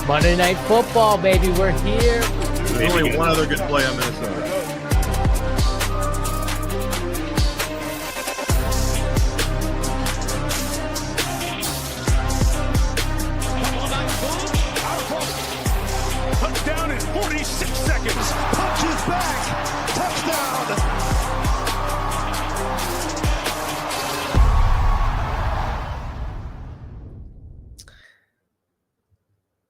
Monday Night Football, baby. We're here. There's only one other good play on Minnesota. Touchdown in 46 seconds. Punches back. Touchdown.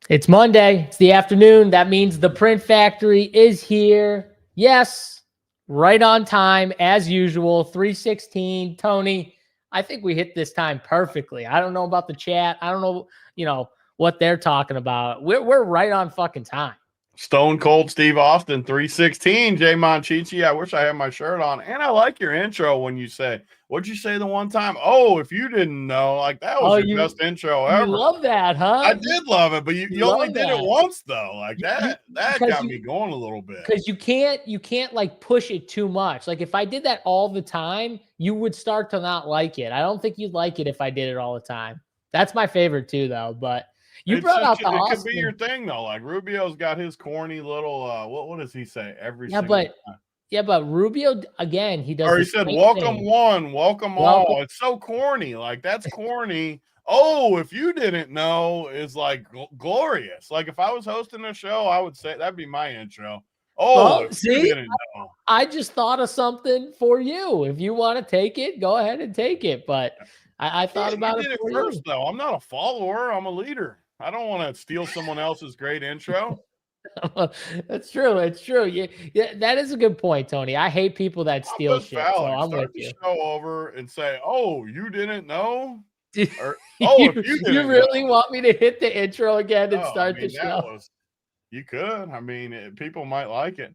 It's Monday. It's the afternoon. That means the print factory is here. Yes, right on time as usual. 3:16. Tony, I think we hit this time perfectly. I don't know about the chat. I don't know, what they're talking about. We're right on fucking time. Stone Cold Steve Austin, 316. Jay Monchichi, I wish I had my shirt on. And I like your intro when you say, what'd you say the one time? Oh, if you didn't know, like that was your best intro ever. You love that, huh? I did love it, but you only did it once though. Like that got me going a little bit. Because you can't like push it too much. Like if I did that all the time, you would start to not like it. I don't think you'd like it if I did it all the time. That's my favorite too, though. But you brought out the Austin. It could be your thing though. Like Rubio's got his corny little what does he say every single time? Yeah, but Rubio again, he does. Or he said, "Welcome one, welcome all." It's so corny. Like that's corny. Oh, if you didn't know, is like glorious. Like if I was hosting a show, I would say that'd be my intro. Oh, if you didn't know. I just thought of something for you. If you want to take it, go ahead and take it. But I thought about it first, though. I'm not a follower. I'm a leader. I don't want to steal someone else's great intro. That's true. It's true. Yeah, that is a good point, Tony. I hate people that steal shit. So I'm with you. Show over and say, "Oh, you didn't know." Or, you really want me to hit the intro again and start the show? You could. I mean, people might like it.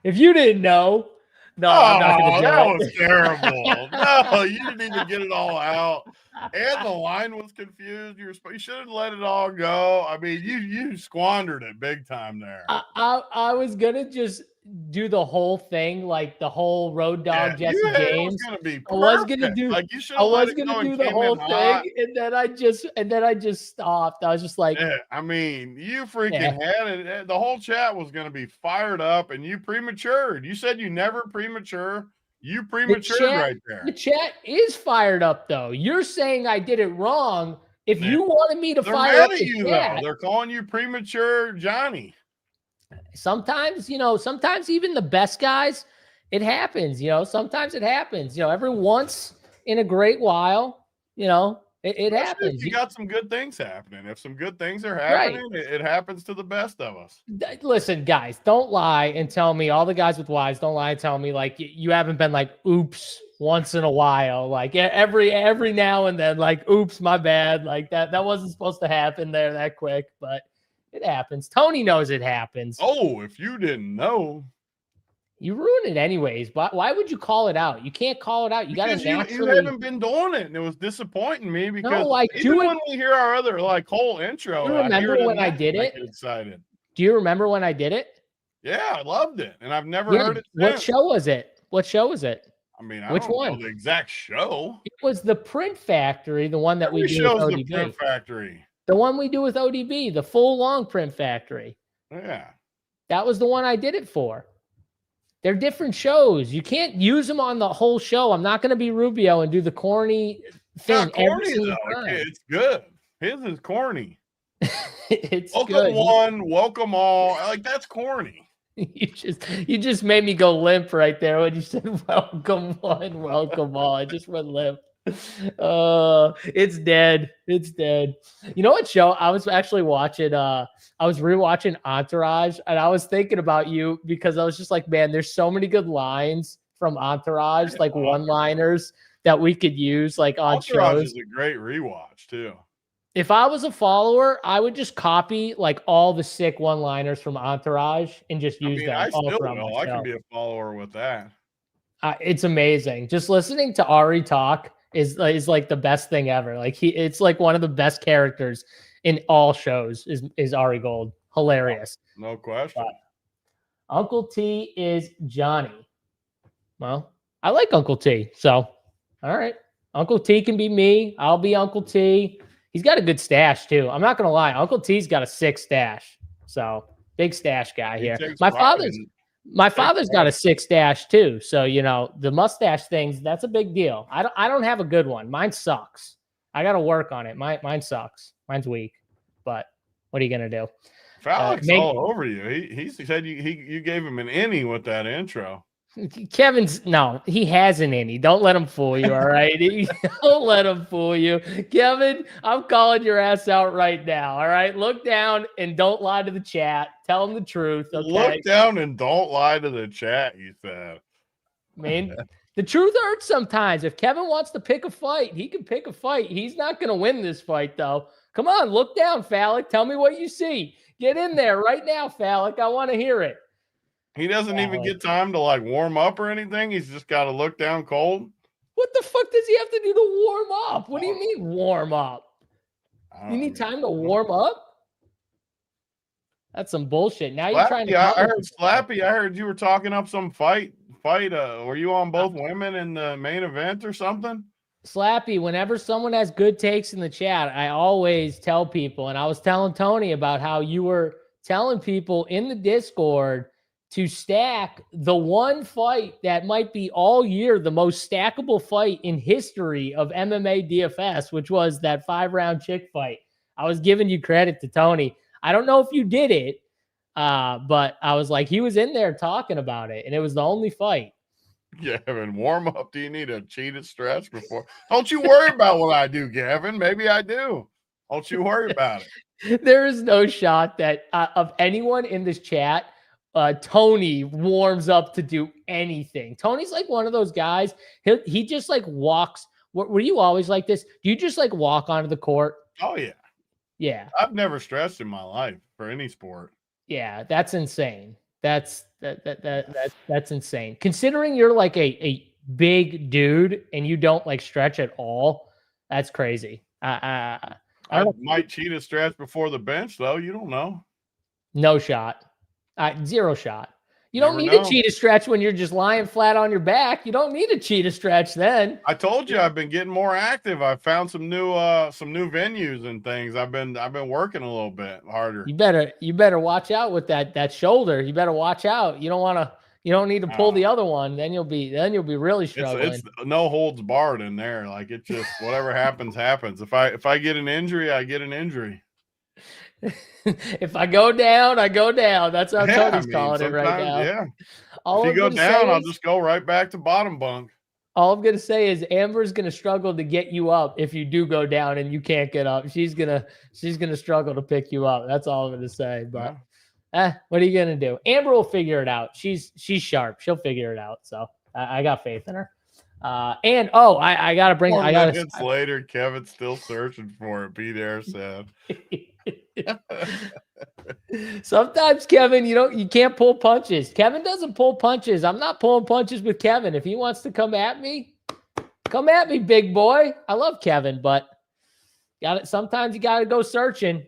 If you didn't know, no, I'm not going to do that was terrible. No, you didn't even get it all out. And the line was confused. You should have let it all go. I mean, you squandered it big time there. I was going to just do the whole thing, like the whole Road Dog Jesse James. I was going to do the whole thing, and then I just stopped. I was just like, I mean, you freaking had it. The whole chat was going to be fired up, and you prematured. You said you never premature. You prematured right there. The chat is fired up, though. You're saying I did it wrong. If you wanted me to fire up the chat, they're calling you premature Johnny. Sometimes even the best guys, it happens. Sometimes it happens. Every once in a great while, it happens. You got some good things happening. If some good things are happening, it happens to the best of us. Listen, guys, don't lie and tell me, all the guys with wives, don't lie and tell me like you haven't been like, oops, once in a while, like every now and then, like, oops, my bad. Like that wasn't supposed to happen there that quick, but it happens. Tony knows it happens. Oh, if you didn't know. You ruin it anyways. But why would you call it out? You can't call it out. You got to naturally. You haven't been doing it, and it was disappointing me because even when we hear our other whole intro, do you remember when I did it? Excited. Do you remember when I did it? Yeah, I loved it, and I've never heard it. What show was it? I mean, which one? Know the exact show. It was the Print Factory, the one that we do with ODB. The Print Factory. The one we do with ODB, the full long Print Factory. Yeah. That was the one I did it for. They're different shows. You can't use them on the whole show. I'm not going to be Rubio and do the corny thing every single time. It's good. His is corny. It's welcome good. One, welcome all. Like that's corny. You just made me go limp right there when you said welcome one, welcome all. I just went limp. It's dead. It's dead. You know what show I was actually watching? I was rewatching Entourage, and I was thinking about you because I was just like, man, there's so many good lines from Entourage, like one-liners that we could use like on Entourage shows. Is a great rewatch too. If I was a follower, I would just copy like all the sick one-liners from Entourage and just use them. I still will. I can be a follower with that. It's amazing. Just listening to Ari talk is like the best thing ever. Like it's like one of the best characters in all shows is Ari Gold. Hilarious. No question. But Uncle T is Johnny. Well, I like Uncle T. So, all right. Uncle T can be me. I'll be Uncle T. He's got a good stash too. I'm not going to lie. Uncle T's got a sick stash. So, big stash guy here. My father's got a sick stash too. So, the mustache things, that's a big deal. I don't have a good one. Mine sucks. I got to work on it. Mine sucks. Mine's weak. But what are you going to do? Phallic's all over you. He said you gave him an innie with that intro. He has an innie. Don't let him fool you, all right? Don't let him fool you. Kevin, I'm calling your ass out right now, all right? Look down and don't lie to the chat. Tell him the truth, okay? Look down and don't lie to the chat, you said. The truth hurts sometimes. If Kevin wants to pick a fight, he can pick a fight. He's not going to win this fight, though. Come on, look down, Phallic. Tell me what you see. Get in there right now, Phallic. I want to hear it. He doesn't even get time to warm up or anything. He's just got to look down cold. What the fuck does he have to do to warm up? What do you mean warm up? You need time to warm up? That's some bullshit. Now you're trying to. I heard Slappy. I heard you were talking up some fight. Were you on both women in the main event or something? Slappy, whenever someone has good takes in the chat, I always tell people, and I was telling Tony about how you were telling people in the Discord to stack the one fight that might be all year the most stackable fight in history of MMA DFS, which was that 5-round chick fight. I was giving you credit to Tony. I don't know if you did it, but I was like, he was in there talking about it, and it was the only fight. Gavin, warm up. Do you need a cheated stretch before? Don't you worry about what I do, Gavin. Maybe I do. Don't you worry about it. There is no shot that of anyone in this chat, Tony warms up to do anything. Tony's like one of those guys. He just walks. Were you always like this? Do you just walk onto the court? Oh yeah. Yeah. I've never stressed in my life for any sport. Yeah, that's insane. That's insane. Considering you're like a big dude and you don't stretch at all, that's crazy. I might cheat a stretch before the bench though. You don't know. No shot. Zero shot. You don't need to cheat a stretch when you're just lying flat on your back. You don't need to cheat a stretch then. I told you I've been getting more active. I found some new venues and things. I've been working a little bit harder. You better watch out with that shoulder. You better watch out. You don't need to pull the other one. Then you'll be really struggling. It's no holds barred in there. It's just whatever happens. If I get an injury, I get an injury. If I go down, I go down. That's how Tony's calling it right now. Yeah. If you go down, I'll just go right back to bottom bunk. All I'm going to say is Amber's going to struggle to get you up if you do go down and you can't get up. She's going to struggle to pick you up. That's all I'm going to say. But what are you going to do? Amber will figure it out. She's sharp. She'll figure it out. So I got faith in her. I got to bring. 4 minutes later, Kevin's still searching for it. Be there, said. Sometimes, Kevin, you can't pull punches. Kevin doesn't pull punches. I'm not pulling punches with Kevin. If he wants to come at me, big boy. I love Kevin, but sometimes you got to go searching.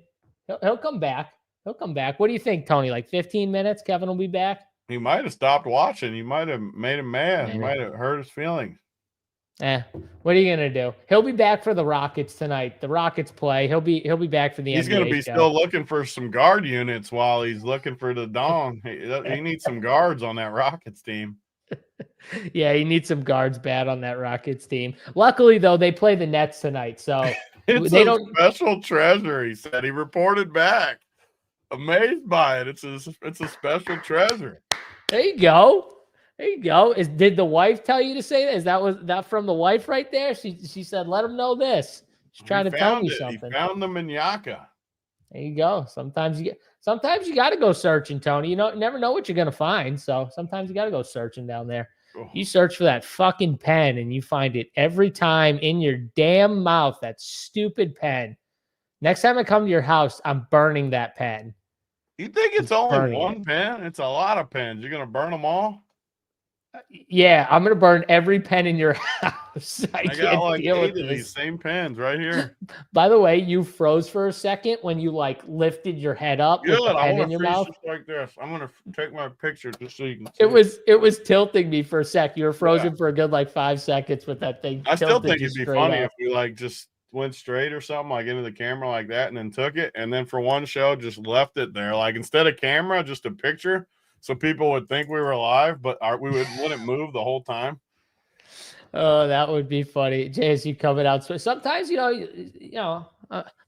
He'll come back. What do you think, Tony? 15 minutes, Kevin will be back? He might have stopped watching. You might have made him mad. He might have hurt his feelings. What are you gonna do? He'll be back for the Rockets tonight. The Rockets play. He'll be back for the NBA. He's gonna be still looking for some guard units while he's looking for the dong. He needs some guards on that Rockets team. Yeah, he needs some guards bad on that Rockets team. Luckily, though, they play the Nets tonight, so they don't. Special treasure, he said. He reported back. Amazed by it. It's a special treasure. There you go. Did the wife tell you to say that? Was that from the wife right there? She said, let him know this. She's trying to tell me something. He found the Minyaka. There you go. Sometimes you got to go searching, Tony. You never know what you're going to find. So sometimes you got to go searching down there. Oh. You search for that fucking pen and you find it every time in your damn mouth, that stupid pen. Next time I come to your house, I'm burning that pen. You think it's only one pen? It's a lot of pens. You're going to burn them all? Yeah, I'm gonna burn every pen in your house. I got can't like deal 8 with of these this. same pens right here. By the way, you froze for a second when you like lifted your head up with the Good. I pen want in to your freeze mouth. just like this. I'm gonna take my picture just so you can see. It was tilting me for a sec. You were frozen for a good like 5 seconds with that thing. I still tilted think you it'd be straight funny up. if we like just went straight or something, like into the camera like that, and then took it, and then for one show just left it there, like instead of camera, just a picture, so people would think we were live, but we wouldn't move the whole time. Oh, that would be funny. JSU coming out. So sometimes, not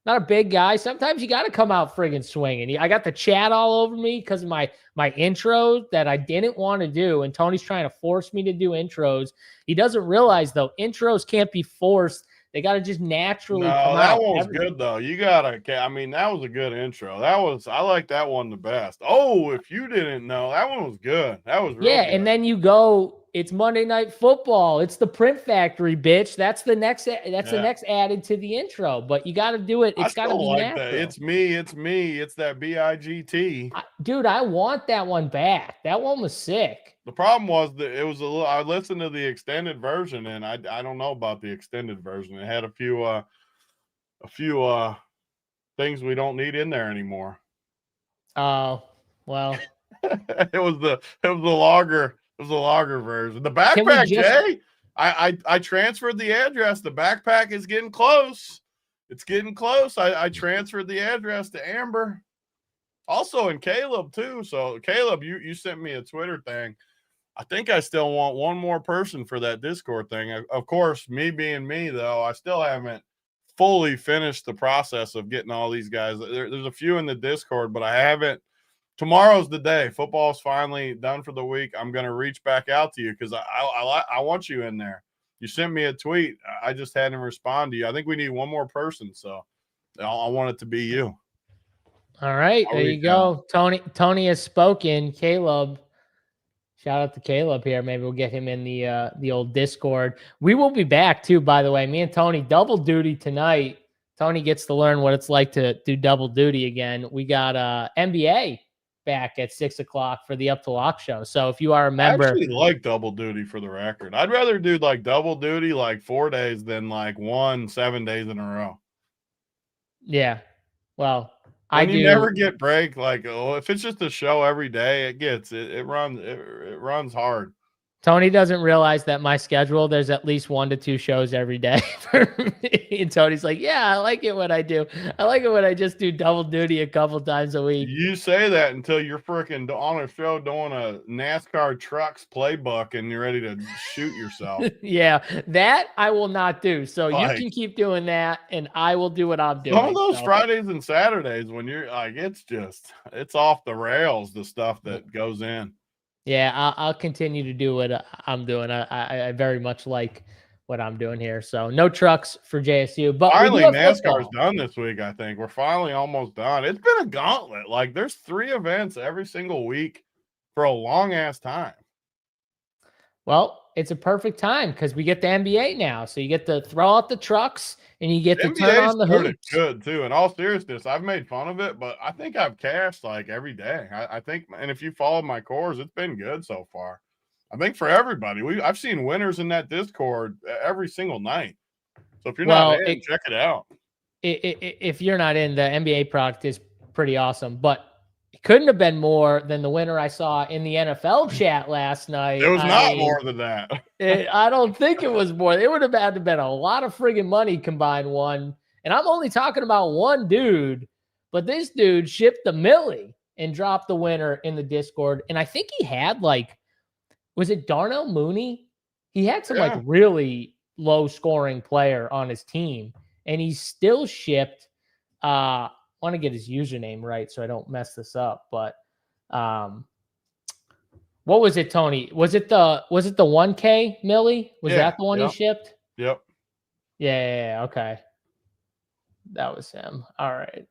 a big guy. Sometimes you got to come out friggin' swinging. I got the chat all over me because of my intro that I didn't want to do. And Tony's trying to force me to do intros. He doesn't realize, though, intros can't be forced. They got to just naturally come that out. One was good, though. You got to, I mean, that was a good intro. I like that one the best. Oh, if you didn't know, that one was good. That was real good. And then you go, it's Monday Night Football. It's the Print Factory, bitch. That's the next added to the intro. But you got to do it. It's got to be natural. That. It's me. It's that BIGT. Dude, I want that one back. That one was sick. The problem was that it was I listened to the extended version, and I don't know about the extended version. It had a few things we don't need in there anymore. Oh, well. it was the logger. It was the logger version. The backpack, Jay. I transferred the address. The backpack is getting close. It's getting close. I transferred the address to Amber. Also in Caleb too. So Caleb, you sent me a Twitter thing. I think I still want one more person for that Discord thing. Of course, me being me, though, I still haven't fully finished the process of getting all these guys. There's a few in the Discord, but I haven't. Tomorrow's the day. Football's finally done for the week. I'm going to reach back out to you because I want you in there. You sent me a tweet. I just hadn't responded to you. I think we need one more person, so I want it to be you. All right, there you go. Tony has spoken. Caleb. Shout out to Caleb here. Maybe we'll get him in the old Discord. We will be back too, by the way. Me and Tony double duty tonight. Tony gets to learn what it's like to do double duty again. We got NBA back at 6:00 for the Up to Lock show. So if you are a member, I actually like double duty for the record. I'd rather do like double duty like 4 days than like 7 days in a row. Yeah. Well, you never get break. Like, if it's just a show every day, it runs hard. Tony doesn't realize that my schedule, there's at least 1 to 2 shows every day for me. And Tony's like, yeah, I like it when I do. I like it when I just do double duty a couple times a week. You say that until you're freaking on a show doing a NASCAR trucks playbook and you're ready to shoot yourself. Yeah, that I will not do. So you can keep doing that and I will do what I'm doing. All those Fridays and Saturdays when you're like, it's off the rails, the stuff that goes in. Yeah, I'll continue to do what I'm doing. I very much like what I'm doing here. So no trucks for JSU. But finally, NASCAR's done this week, I think. We're finally almost done. It's been a gauntlet. Like, there's 3 events every single week for a long-ass time. Well, it's a perfect time because we get the NBA now. So you get to throw out the trucks and you get to turn on the hoops. Good, too. In all seriousness, I've made fun of it, but I think I've cashed, like, every day. I think, and if you follow my cores, it's been good so far. I think for everybody. I've seen winners in that Discord every single night. So if you're not in, check it out. If you're not in, the NBA product is pretty awesome. But it couldn't have been more than the winner I saw in the NFL chat last night. It was not more than that. I don't think it was more. It would have had to been a lot of friggin' money combined one. And I'm only talking about one dude, but this dude shipped the Milley and dropped the winner in the Discord. And I think he had was it Darnell Mooney? He had some really low scoring player on his team, and he still shipped. I want to get his username right so I don't mess this up. But what was it, Tony? Was it the 1K Milley? Was that the one he shipped? Yep. Yeah. Okay. That was him. All right.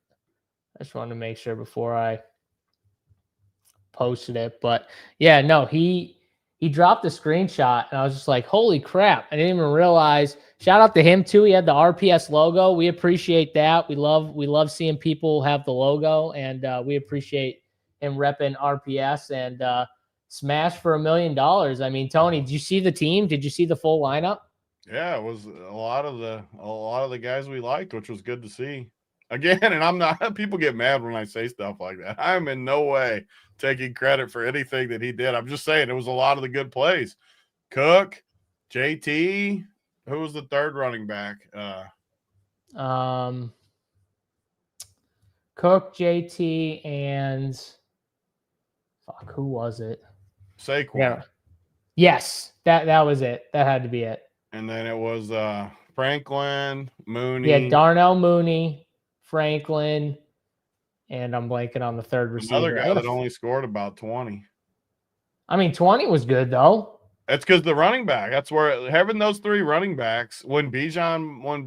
I just wanted to make sure before I posted it, but yeah, no, he dropped a screenshot and I was just like, holy crap. I didn't even realize. Shout out to him too. He had the RPS logo. We appreciate that. We love seeing people have the logo, and we appreciate him repping RPS. And smash for $1 million. I mean, Tony, did you see the team? Did you see the full lineup? Yeah, it was a lot of the guys we liked, which was good to see. Again, and I'm not, people get mad when I say stuff like that. I'm in no way taking credit for anything that he did. I'm just saying it was a lot of the good plays. Cook, JT, who was the third running back? Cook, JT, and who was it? Saquon. Yeah. Yes, that was it. That had to be it. And then it was Franklin, Mooney. Yeah, Darnell Mooney, Franklin, and I'm blanking on the third receiver. Another guy that only scored about 20. I mean, 20 was good, though. That's because the running back. That's where having those three running backs, when Bijan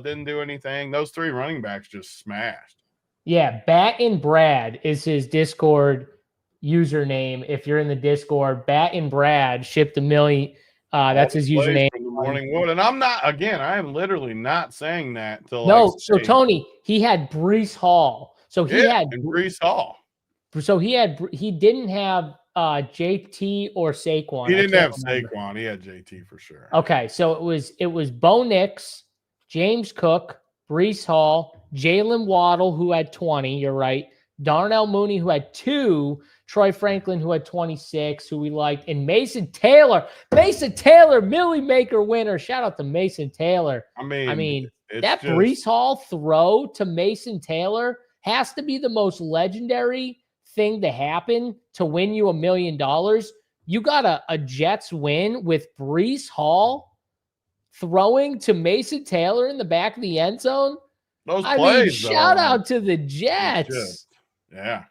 didn't do anything, those three running backs just smashed. Yeah, Bat and Brad is his Discord username. If you're in the Discord, Bat and Brad shipped $1 million. That's his username. From the Morning Wood. And I'm not, again, I am literally not saying that to so Tony, he had Breece Hall. So he had Breece Hall. So he didn't have JT or Saquon. He didn't have Saquon. He had JT for sure. Okay, so it was Bo Nix, James Cook, Breece Hall, Jalen Waddle, who had 20. You're right. Darnell Mooney, who had 2. Troy Franklin, who had 26, who we liked, and Mason Taylor. Mason Taylor, Milley Maker winner. Shout out to Mason Taylor. I mean that Breece Hall throw to Mason Taylor has to be the most legendary thing to happen to win you $1 million. You got a Jets win with Breece Hall throwing to Mason Taylor in the back of the end zone. Shout out to the Jets. Yeah.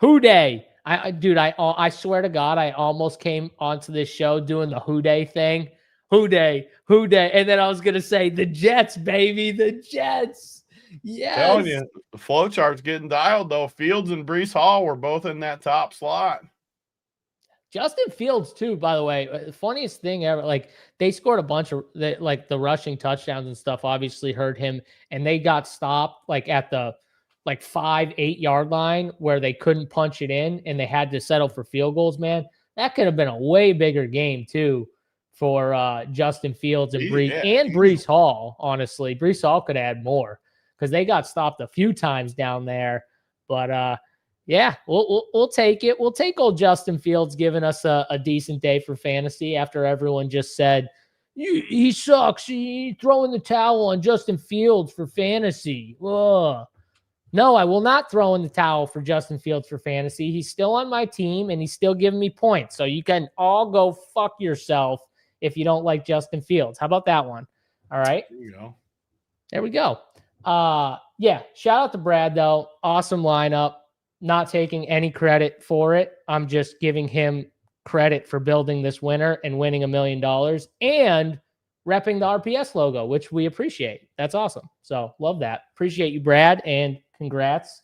Who Day. I swear to God, I almost came onto this show doing the Who Day thing. Who Day. And then I was going to say the Jets, baby, the Jets. Yes. Telling you, the flowchart's getting dialed, though. Fields and Breece Hall were both in that top slot. Justin Fields, too, by the way. The funniest thing ever, like, they scored a bunch of, the rushing touchdowns and stuff obviously hurt him, and they got stopped, like, at the 5-8 yard line where they couldn't punch it in and they had to settle for field goals, man. That could have been a way bigger game too for Justin Fields and Breece Hall. Honestly, Breece Hall could add more because they got stopped a few times down there. But yeah, we'll take it. We'll take old Justin Fields giving us a decent day for fantasy after everyone just said he sucks. He's throwing the towel on Justin Fields for fantasy. Ugh. No, I will not throw in the towel for Justin Fields for fantasy. He's still on my team, and he's still giving me points. So you can all go fuck yourself if you don't like Justin Fields. How about that one? All right. There we go. Yeah, shout out to Brad, though. Awesome lineup. Not taking any credit for it. I'm just giving him credit for building this winner and winning $1 million and repping the RPS logo, which we appreciate. That's awesome. So love that. Appreciate you, Brad, and congrats.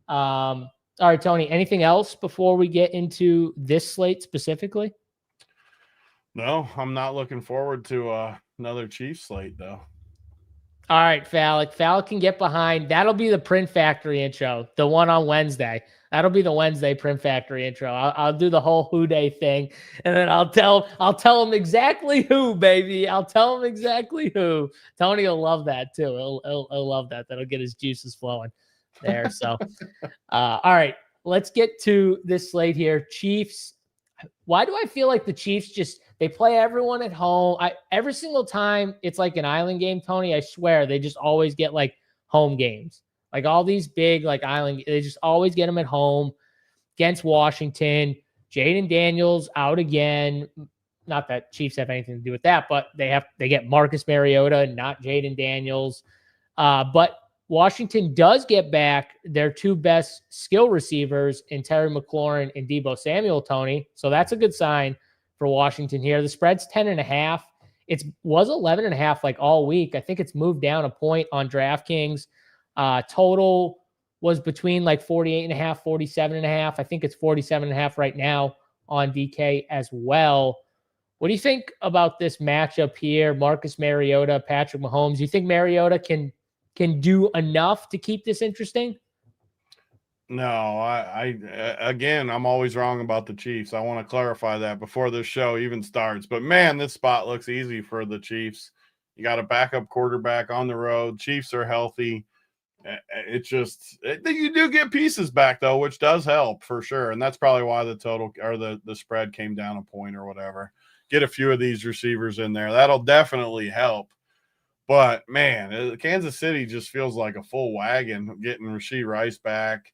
All right, Tony, anything else before we get into this slate specifically? No, I'm not looking forward to another Chiefs slate, though. All right, Phallic. Phallic can get behind. That'll be the Print Factory intro, the one on Wednesday. That'll be the Wednesday Print Factory intro. I'll do the whole Who Day thing, and then I'll tell him exactly who, baby. I'll tell him exactly who. Tony will love that too. He'll love that. That'll get his juices flowing there. So, all right, let's get to this slate here. Chiefs. Why do I feel like the Chiefs they play everyone at home? Every single time it's like an island game, Tony, I swear they just always get like home games. Like all these big like island, they just always get them at home against Washington. Jaden Daniels out again. Not that Chiefs have anything to do with that, but they get Marcus Mariota, not Jaden Daniels. But Washington does get back their two best skill receivers in Terry McLaurin and Deebo Samuel, Tony. So that's a good sign for Washington here. The spread's 10.5. It was 11.5 like all week. I think it's moved down a point on DraftKings. Total was between like 48.5, 47.5. I think it's 47.5 right now on DK as well. What do you think about this matchup here? Marcus Mariota, Patrick Mahomes. You think Mariota can do enough to keep this interesting? No, again, I'm always wrong about the Chiefs. I want to clarify that before this show even starts. But man, this spot looks easy for the Chiefs. You got a backup quarterback on the road. Chiefs are healthy. It's just you do get pieces back though, which does help for sure. And that's probably why the total or the spread came down a point or whatever. Get a few of these receivers in there. That'll definitely help. But man, Kansas City just feels like a full wagon getting Rashee Rice back.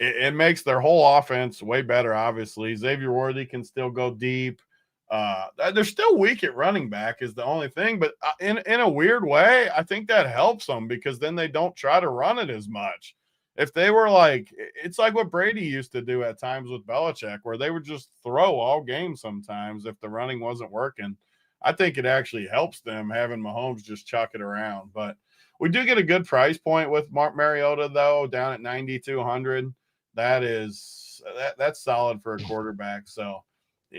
It makes their whole offense way better, obviously. Xavier Worthy can still go deep. They're still weak at running back is the only thing. But in a weird way, I think that helps them because then they don't try to run it as much. If they were like – it's like what Brady used to do at times with Belichick where they would just throw all game sometimes if the running wasn't working. I think it actually helps them having Mahomes just chuck it around. But we do get a good price point with Mark Mariota, though, down at 9,200. That's solid for a quarterback. So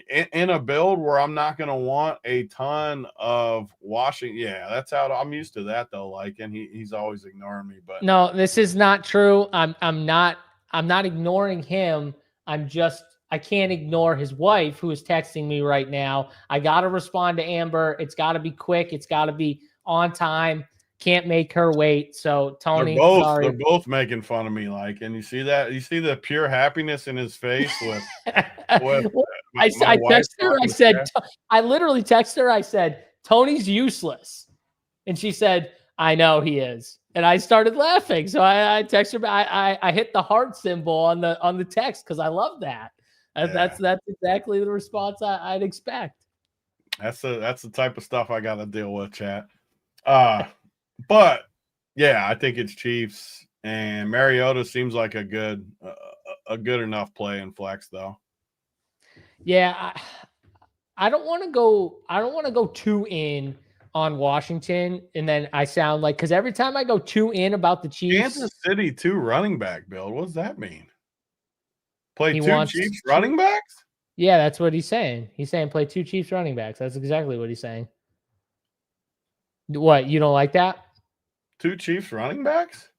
in a build where I'm not going to want a ton of Washington, yeah, that's how I'm used to that though. Like, and he's always ignoring me. But no, this is not true. I'm not ignoring him. I can't ignore his wife who is texting me right now. I got to respond to Amber. It's got to be quick. It's got to be on time. Can't make her wait. So Tony, they're both making fun of me. Like, and you see that? You see the pure happiness in his face with. I texted her. I said, I literally texted her. I said, Tony's useless, and she said, I know he is, and I started laughing. So I texted her. I hit the heart symbol on the text because I love that. That's exactly the response I'd expect. That's the type of stuff I got to deal with, chat. But yeah, I think it's Chiefs and Mariota seems like a good enough play in flex though. Yeah, I don't want to go too in on Washington, and then I sound like because every time I go too in about the Chiefs, Kansas City 2 running back build. What does that mean? Play two Chiefs running backs? Yeah, that's what he's saying. He's saying play 2 Chiefs running backs. That's exactly what he's saying. What, you don't like that? 2 Chiefs running backs?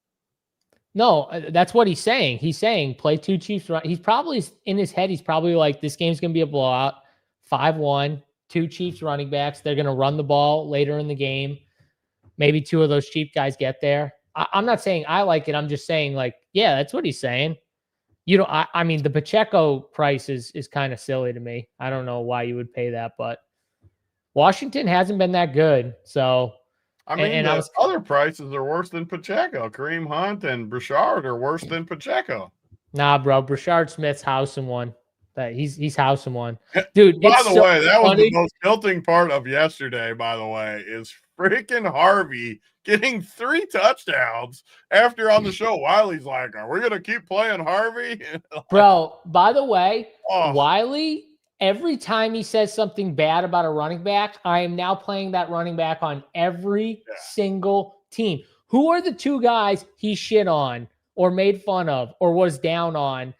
No, that's what he's saying. He's saying play 2 Chiefs. He's probably in his head. He's probably like, this game's going to be a blowout. 5-1, 2 Chiefs running backs. They're going to run the ball later in the game. Maybe 2 of those cheap guys get there. I'm not saying I like it. I'm just saying like, yeah, that's what he's saying. You know, I mean, the Pacheco price is kind of silly to me. I don't know why you would pay that, but Washington hasn't been that good. So, I mean, other prices are worse than Pacheco. Kareem Hunt and Brashard are worse than Pacheco. Nah, bro. Brashard Smith's housing one. He's housing one. Dude, by the way, that was the most tilting part of yesterday, by the way, is freaking Harvey getting 3 touchdowns after on the show. Wiley's like, are we going to keep playing Harvey? Bro, by the way, Wiley, every time he says something bad about a running back, I am now playing that running back on every single team. Who are the 2 guys he shit on or made fun of or was down on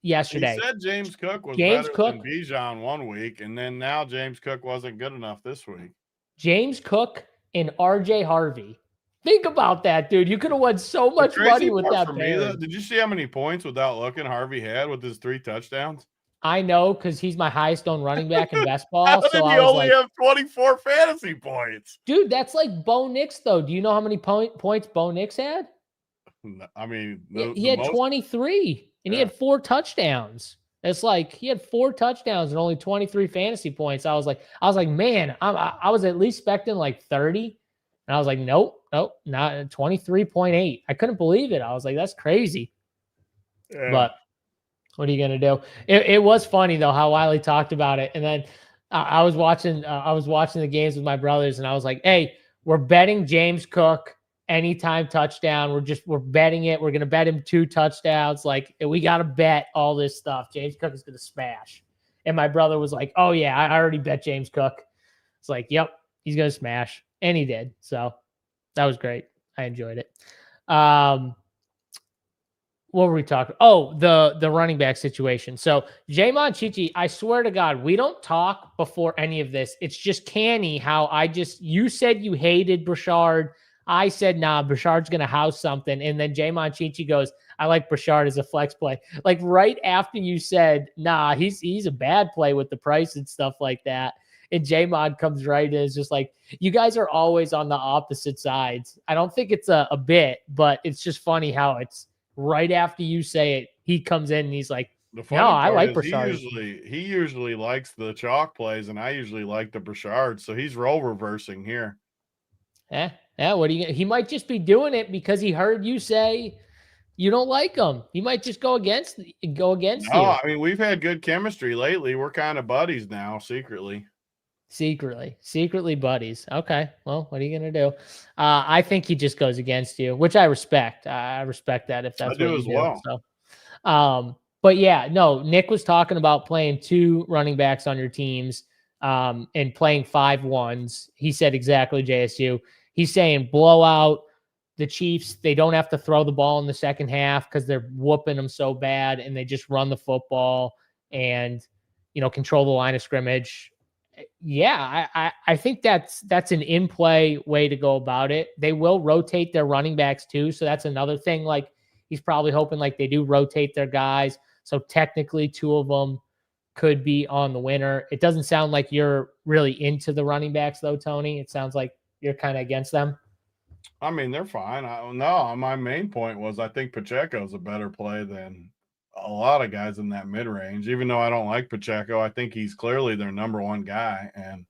yesterday? He said James Cook was better than Bijan one week, and then now James Cook wasn't good enough this week. James Cook and RJ Harvey. Think about that, dude. You could have won so much money with that. Did you see how many points without looking Harvey had with his 3 touchdowns? I know because he's my highest owned running back in best ball. So I only have 24 fantasy points. Dude, that's like Bo Nix, though. Do you know how many points Bo Nix had? I mean, he had 23, and he had 4 touchdowns. It's like he had 4 touchdowns and only 23 fantasy points. I was like, man, I was at least expecting like 30. And I was like, nope, not 23.8. I couldn't believe it. I was like, that's crazy. Yeah. But what are you going to do? It was funny though, how Wiley talked about it. And then I was watching the games with my brothers and I was like, hey, we're betting James Cook anytime touchdown. We're betting it. We're going to bet him 2 touchdowns. Like, we got to bet all this stuff. James Cook is going to smash. And my brother was like, oh yeah, I already bet James Cook. It's like, yep, he's going to smash. And he did. So that was great. I enjoyed it. What were we talking? Oh, the running back situation. So Jamon Chichi, I swear to God, we don't talk before any of this. It's just canny how you said you hated Brashard. I said, nah, Brashard's going to house something. And then Jamon Chichi goes, I like Brashard as a flex play. Like right after you said, nah, he's a bad play with the price and stuff like that. And J-Mod comes right in. It's just like, you guys are always on the opposite sides. I don't think it's a bit, but it's just funny how it's right after you say it, he comes in and he's like, the funny no, I part like is Brashard. he usually likes the chalk plays, and I usually like the Brashard, so he's role reversing here. Yeah, what are you? He might just be doing it because he heard you say you don't like him. He might just go against you. I mean, we've had good chemistry lately. We're kind of buddies now, secretly. Secretly buddies. Okay, well, what are you gonna do? I think he just goes against you, which I respect. I respect that if that's I what do you as do. well. So, but yeah, no. Nick was talking about playing 2 running backs on your teams, and playing 5-1s. He said exactly JSU. He's saying blow out the Chiefs. They don't have to throw the ball in the second half because they're whooping them so bad, and they just run the football and control the line of scrimmage. Yeah, I think that's an in-play way to go about it. They will rotate their running backs too, so that's another thing. Like he's probably hoping like they do rotate their guys, so technically 2 of them could be on the winner. It doesn't sound like you're really into the running backs though, Tony. It sounds like you're kind of against them. I mean, they're fine. No, my main point was I think Pacheco's a better play than a lot of guys in that mid-range. Even though I don't like Pacheco, I think he's clearly their number 1 guy, and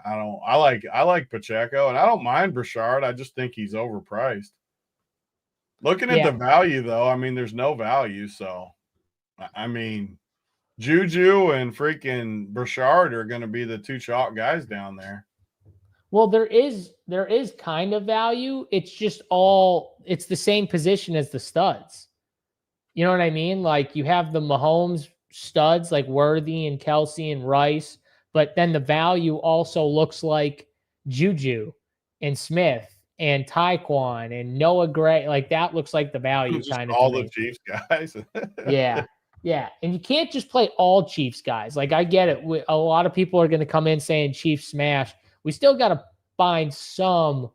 I like Pacheco, and I don't mind Brashard. I just think he's overpriced. Looking at the value, though, I mean, there's no value. So, I mean, Juju and freaking Brashard are going to be the 2 chalk guys down there. Well, there is kind of value. It's just it's the same position as the studs. You know what I mean? Like you have the Mahomes studs like Worthy and Kelsey and Rice, but then the value also looks like Juju and Smith and Tyquan and Noah Gray. Like that looks like the value kind of all the Chiefs guys. Yeah. And you can't just play all Chiefs guys. Like I get it. A lot of people are going to come in saying Chiefs smash. We still got to find some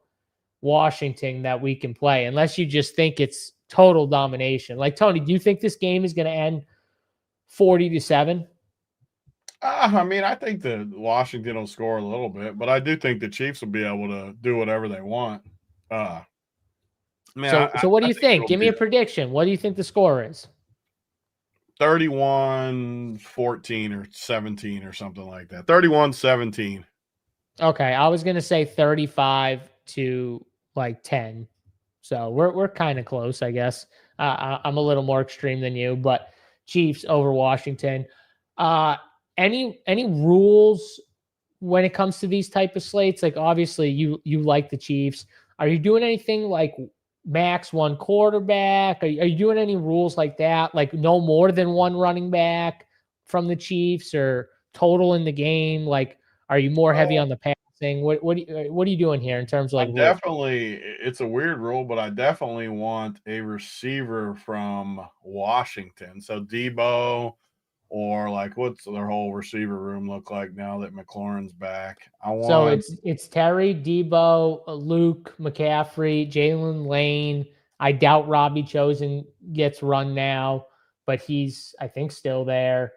Washington that we can play, unless you just think it's total domination. Like Tony, do you think this game is going to end 40-7? I mean, I think that Washington will score a little bit, but I do think the Chiefs will be able to do whatever they want. So what do you think? Give me a prediction. What do you think the score is? 31-14 or 17 or something like that. 31-17. Okay, I was going to say 35 to like 10. So we're kind of close, I guess. I'm a little more extreme than you, but Chiefs over Washington. Any rules when it comes to these type of slates? Like obviously you like the Chiefs. Are you doing anything like max 1 quarterback? Are you doing any rules like that? Like no more than 1 running back from the Chiefs or total in the game? Like are you more heavy on the passing? What are you doing here in terms of like definitely it's a weird rule, but I definitely want a receiver from Washington. So Debo, or like what's their whole receiver room look like now that McLaurin's back? So it's Terry, Debo, Luke, McCaffrey, Jalen Lane. I doubt Robbie Chosen gets run now, but he's I think still there.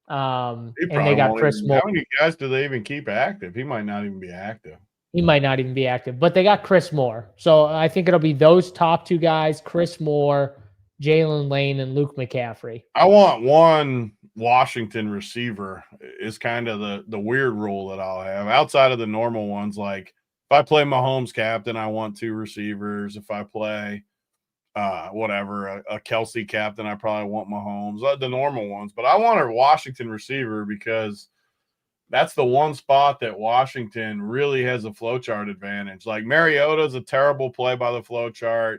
And they got Chris Moore. How many guys do they even keep active? He might not even be active. But they got Chris Moore. So I think it'll be those top 2 guys, Chris Moore, Jalen Lane, and Luke McCaffrey. I want 1 Washington receiver is kind of the weird rule that I'll have outside of the normal ones. Like if I play Mahomes captain, I want 2 receivers. If I play a Kelsey captain, I probably want Mahomes, the normal ones. But I want a Washington receiver because that's the one spot that Washington really has a flowchart advantage. Like Mariota's a terrible play by the flowchart.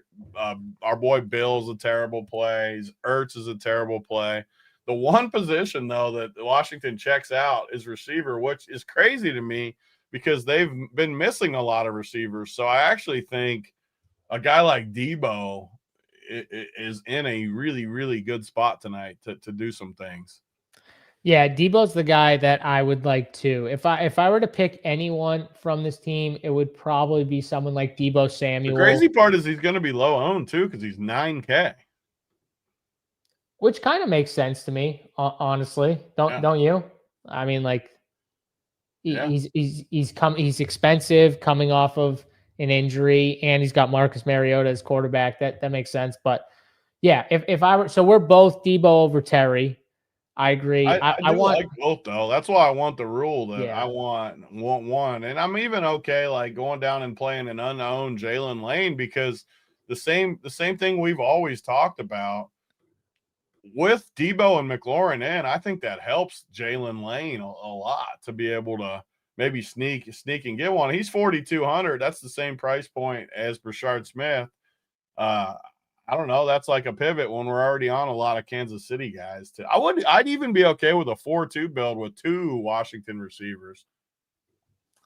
Our boy Bill's a terrible play. Ertz is a terrible play. The one position, though, that Washington checks out is receiver, which is crazy to me because they've been missing a lot of receivers. So I actually think a guy like Debo is in a really, really good spot tonight to do some things. Yeah, Debo's the guy that I would like to. If I were to pick anyone from this team, it would probably be someone like Debo Samuel. The crazy part is he's going to be low owned too because he's $9K. which kind of makes sense to me, honestly. Don't you? I mean, like he's expensive coming off of an injury, and he's got Marcus Mariota as quarterback. That makes sense. But yeah, if I were, so we're both Debo over Terry. I agree. I want like both though. That's why I want the rule that I want one, and I'm even okay like going down and playing an unowned Jalen Lane, because the same thing we've always talked about with Debo and McLaurin in. I think that helps Jalen Lane a lot to be able to maybe sneak and get one. He's 4,200. That's the same price point as Brashard Smith. I don't know. That's like a pivot when we're already on a lot of Kansas City guys. I'd even be okay with a 4-2 build with 2 Washington receivers.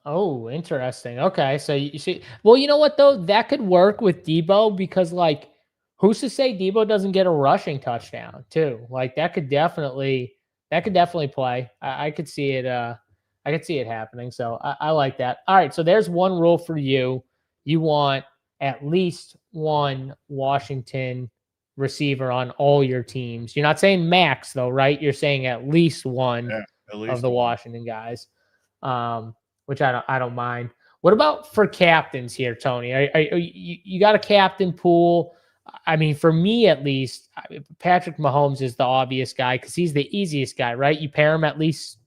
Oh, interesting. Okay, so you see, well, you know what though, that could work with Debo, because like, who's to say Debo doesn't get a rushing touchdown too? Like that could definitely play. I could see it. I could see it happening. So I like that. All right, so there's one rule for you. You want at least one Washington receiver on all your teams. You're not saying max though, right? You're saying at least one of the Washington guys, which I don't mind. What about for captains here, Tony? You got a captain pool. I mean, for me at least, Patrick Mahomes is the obvious guy because he's the easiest guy, right? You pair him at least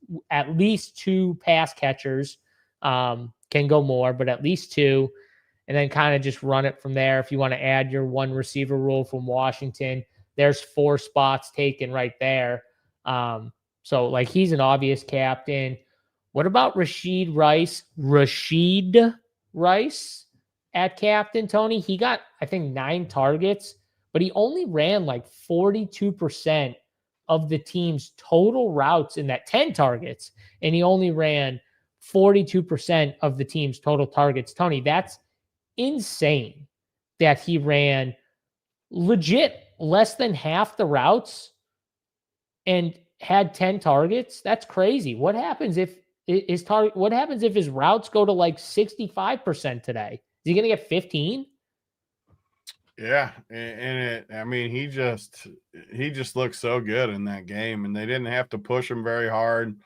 2 pass catchers, can go more, but at least 2. And then kind of just run it from there. If you want to add your one receiver rule from Washington, there's 4 spots taken right there. So like he's an obvious captain. What about Rashid Rice? Rashid Rice at captain, Tony? He got, I think, 9 targets, but he only ran like 42% of the team's total routes in that 10 targets. And he only ran 42% of the team's total targets. Tony, that's insane that he ran legit less than half the routes and had 10 targets. That's crazy. What happens if his routes go to like 65% today? Is he going to get 15? Yeah, I mean, he just looks so good in that game, and they didn't have to push him very hard.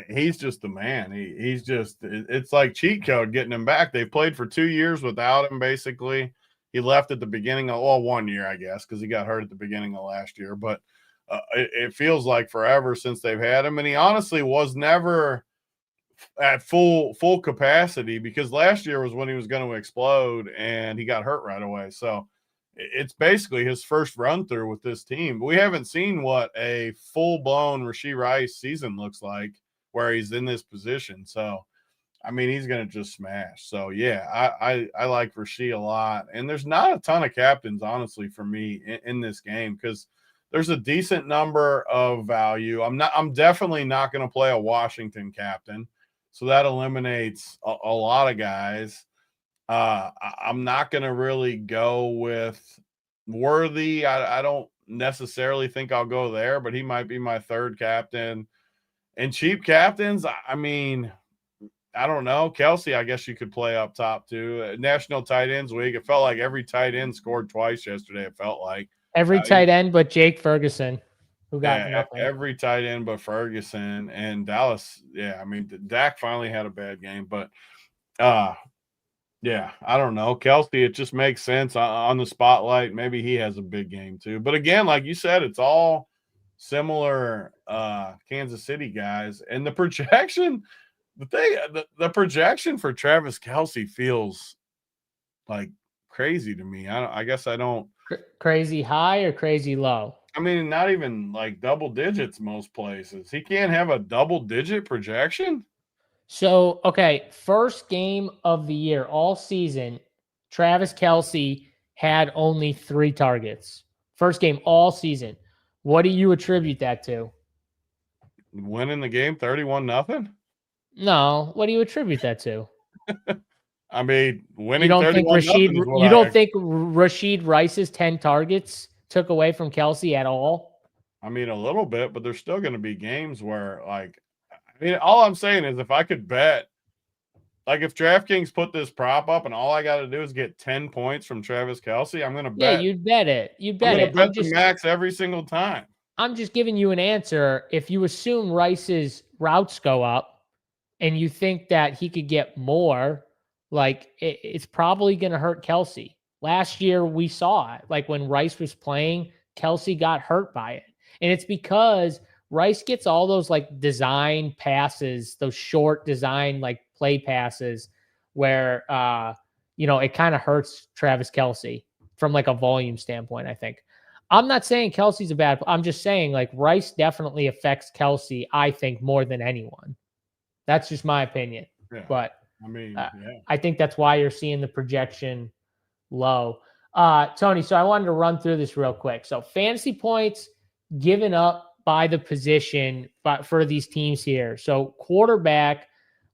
He's just the man. It's like cheat code getting him back. They played for 2 years without him, basically. He left at the beginning of 1 year, I guess, because he got hurt at the beginning of last year. But it feels like forever since they've had him, and he honestly was never at full capacity, because last year was when he was going to explode and he got hurt right away. So it's basically his first run through with this team. We haven't seen what a full-blown Rashee Rice season looks like where he's in this position. So, I mean, he's going to just smash. So, yeah, I like Rashee a lot. And there's not a ton of captains, honestly, for me in this game, because there's a decent number of value. I'm definitely not going to play a Washington captain. So that eliminates a lot of guys. I'm not going to really go with Worthy. I don't necessarily think I'll go there, but he might be my 3rd captain. And cheap captains, I mean, I don't know. Kelsey, I guess you could play up top too. National Tight Ends Week. It felt like every tight end scored twice yesterday, it felt like. Every tight end but Jake Ferguson, who got nothing. Every tight end but Ferguson. And Dallas, I mean, Dak finally had a bad game. But, yeah, I don't know. Kelsey, it just makes sense on the spotlight. Maybe he has a big game too. But, again, like you said, it's all similar Kansas City guys. And the projection – the projection for Travis Kelce feels like crazy to me. I guess I don't. Crazy high or crazy low? I mean, not even like double digits most places. He can't have a double-digit projection? So, okay, first game of the year, all season, Travis Kelce had only 3 targets. First game all season. What do you attribute that to? Winning the game 31-0? No, what do you attribute that to? I mean, winning. You don't think Rashid Rice's 10 targets took away from Kelce at all? I mean, a little bit, but there's still going to be games where, like, I mean, all I'm saying is if I could bet Like if DraftKings put this prop up and all I got to do is get 10 points from Travis Kelce, I'm going to bet. Yeah, you'd bet it. You bet I'm it. going to bet the max every single time. I'm just giving you an answer. If you assume Rice's routes go up and you think that he could get more, like it's probably going to hurt Kelce. Last year we saw it. Like when Rice was playing, Kelce got hurt by it. And it's because Rice gets all those like design passes, those short design like play passes where it kind of hurts Travis Kelce from like a volume standpoint, I think. I'm not saying Kelce's a bad, I'm just saying like Rice definitely affects Kelce, I think, more than anyone. That's just my opinion. Yeah. But I mean, I think that's why you're seeing the projection low. Tony, so I wanted to run through this real quick. So fantasy points given up by the position for these teams here. So quarterback,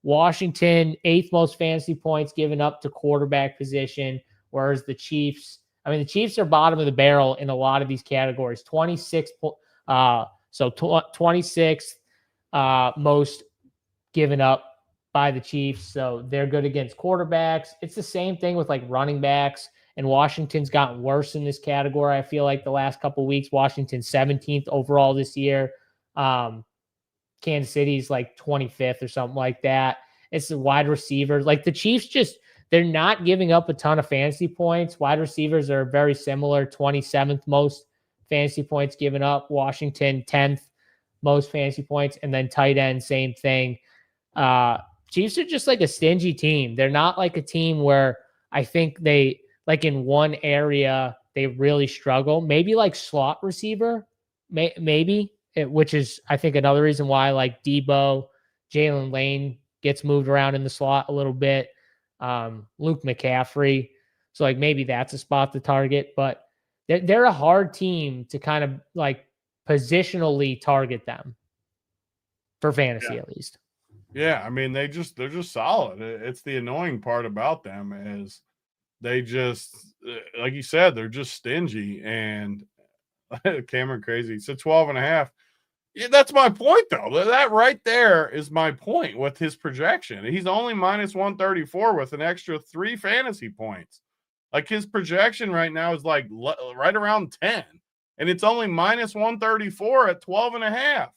Washington, 8th most fantasy points given up to quarterback position, whereas the Chiefs are bottom of the barrel in a lot of these categories. 26th most given up by the Chiefs. So they're good against quarterbacks. It's the same thing with like running backs, and Washington's gotten worse in this category. I feel like the last couple of weeks, Washington's 17th overall this year. Kansas City's like 25th or something like that. It's the wide receivers. Like the Chiefs they're not giving up a ton of fantasy points. Wide receivers are very similar. 27th most fantasy points given up. Washington, 10th most fantasy points. And then tight end, same thing. Chiefs are just like a stingy team. They're not like a team where I think they, like in one area, they really struggle. Maybe like slot receiver, maybe, which is, I think, another reason why like Debo, Jalen Lane gets moved around in the slot a little bit. Luke McCaffrey. So like maybe that's a spot to target, but they're a hard team to kind of like positionally target them for fantasy at least. Yeah, I mean they're just solid. It's the annoying part about them is they just, like you said, they're just stingy. And Cameron Crazy said 12.5. Yeah, that's my point, though. That right there is my point with his projection. He's only minus 134 with an extra 3 fantasy points. Like his projection right now is like right around 10, and it's only minus 134 at 12.5.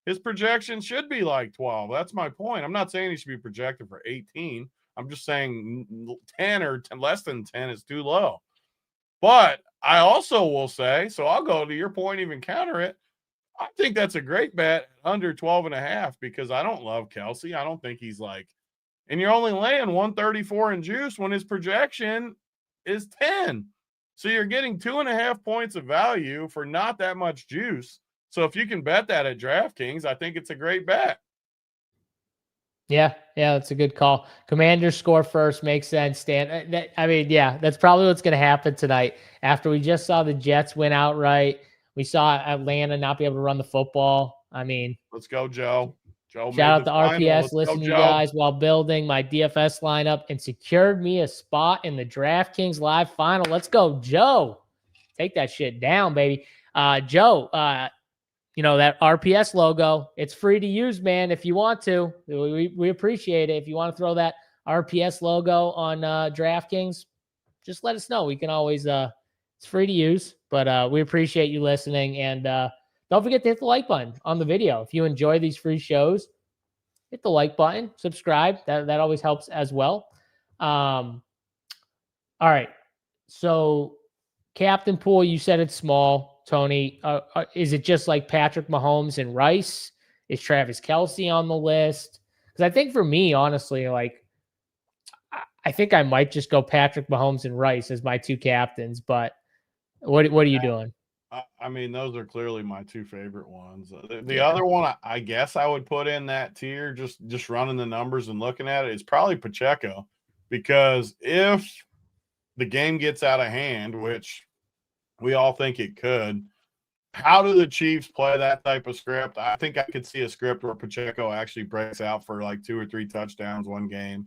His projection should be like 12. That's my point. I'm not saying he should be projected for 18. I'm just saying 10 or 10, less than 10 is too low. But I also will say, so I'll go to your point, even counter it. I think that's a great bet under 12.5 because I don't love Kelce. I don't think he's like, and you're only laying 134 in juice when his projection is 10. So you're getting 2.5 points of value for not that much juice. So if you can bet that at DraftKings, I think it's a great bet. Yeah, that's a good call. Commanders score first makes sense, Stan. That's probably what's going to happen tonight. After we just saw the Jets win outright, we saw Atlanta not be able to run the football. I mean, let's go, Joe. Shout out to RPS, listening to you guys while building my DFS lineup and secured me a spot in the DraftKings live final. Let's go, Joe. Take that shit down, baby. Joe, that RPS logo, it's free to use, man. If you want to, we appreciate it. If you want to throw that RPS logo on DraftKings, just let us know. We can always, it's free to use, but we appreciate you listening. And don't forget to hit the like button on the video. If you enjoy these free shows, hit the like button, subscribe. That always helps as well. All right. So captain pool, you said it's small, Tony. Is it just like Patrick Mahomes and Rice? Is Travis Kelce on the list? Because I think for me, honestly, like I think I might just go Patrick Mahomes and Rice as my 2 captains. But what are you doing? I mean, those are clearly my 2 favorite ones. The other one, I guess I would put in that tier, just running the numbers and looking at it, is probably Pacheco. Because if the game gets out of hand, which we all think it could, how do the Chiefs play that type of script? I think I could see a script where Pacheco actually breaks out for like 2 or 3 touchdowns one game.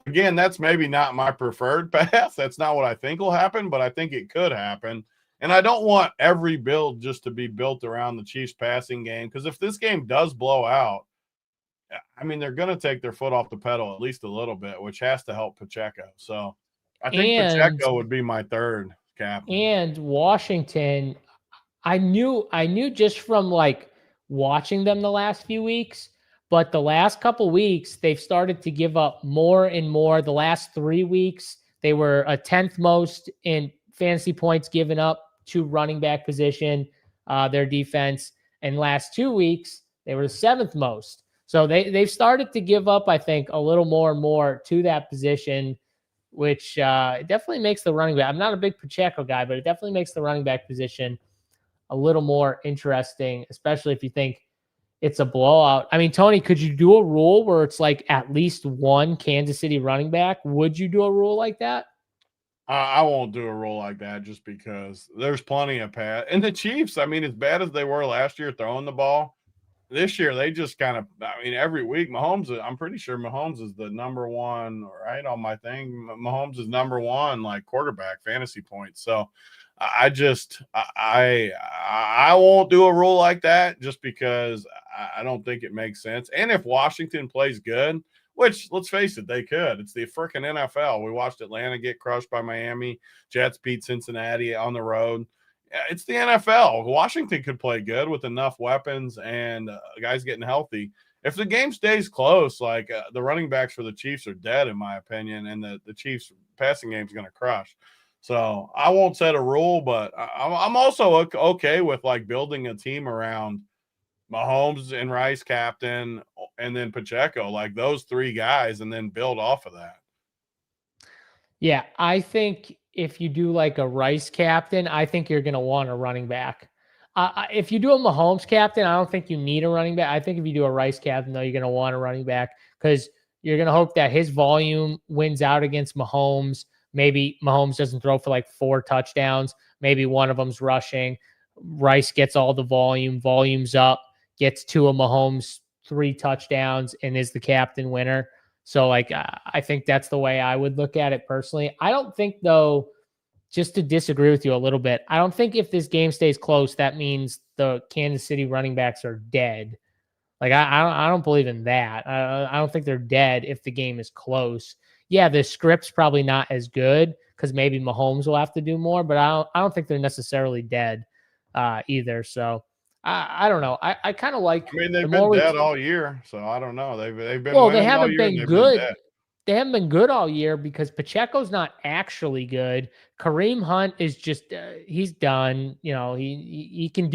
Again, that's maybe not my preferred path. That's not what I think will happen, but I think it could happen. And I don't want every build just to be built around the Chiefs passing game, because if this game does blow out, I mean, they're going to take their foot off the pedal at least a little bit, which has to help Pacheco. So I think Pacheco would be my third captain. And Washington, I knew just from like watching them the last few weeks, but the last couple weeks they've started to give up more and more. The last 3 weeks they were a 10th most in fantasy points given up to running back position, their defense, and last 2 weeks they were the 7th most. So they've started to give up, I think, a little more and more to that position, which it definitely makes the running back. I'm not a big Pacheco guy, but it definitely makes the running back position a little more interesting, especially if you think it's a blowout. I mean, Tony, could you do a rule where it's like at least one Kansas City running back? Would you do a rule like that? I won't do a rule like that just because there's plenty of pass. And the Chiefs, I mean, as bad as they were last year throwing the ball, this year they just kind of, I mean, every week Mahomes, I'm pretty sure Mahomes is the number one, right, on my thing. Mahomes is number one, like, quarterback fantasy points. So I won't do a rule like that just because I don't think it makes sense. And if Washington plays good, which, let's face it, they could. It's the freaking NFL. We watched Atlanta get crushed by Miami. Jets beat Cincinnati on the road. It's the NFL. Washington could play good with enough weapons and guys getting healthy. If the game stays close, like the running backs for the Chiefs are dead, in my opinion, and the Chiefs passing game is going to crush. So I won't set a rule, but I'm also okay with like building a team around Mahomes and Rice captain, and then Pacheco, like those 3 guys, and then build off of that. Yeah, I think if you do like a Rice captain, I think you're going to want a running back. If you do a Mahomes captain, I don't think you need a running back. I think if you do a Rice captain, though, you're going to want a running back because you're going to hope that his volume wins out against Mahomes. Maybe Mahomes doesn't throw for like 4 touchdowns. Maybe one of them's rushing. Rice gets all the volume's up, gets 2 of Mahomes' 3 touchdowns, and is the captain winner. So, like, I think that's the way I would look at it personally. I don't think, though, just to disagree with you a little bit, I don't think if this game stays close, that means the Kansas City running backs are dead. Like, I don't believe in that. I don't think they're dead if the game is close. Yeah, the script's probably not as good because maybe Mahomes will have to do more, but I don't think they're necessarily dead either. So I don't know. I kind of like. I mean, they've been dead all year, so I don't know. They've been well. They haven't been good. They haven't been good all year because Pacheco's not actually good. Kareem Hunt is just he's done. You know, he can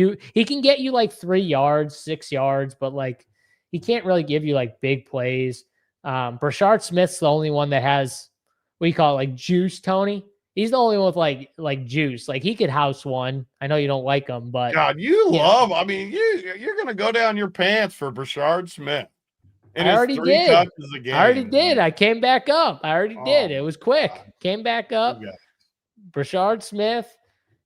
get you like 3 yards, 6 yards, but like he can't really give you like big plays. Brashard Smith's the only one that has what you call it, like juice, Tony. He's the only one with like juice. Like he could house one. I know you don't like him, but God, I mean, you're gonna go down your pants for Brashard Smith. And I already did. I already did. I came back up. I already did. It was quick. Came back up. Okay. Brashard Smith.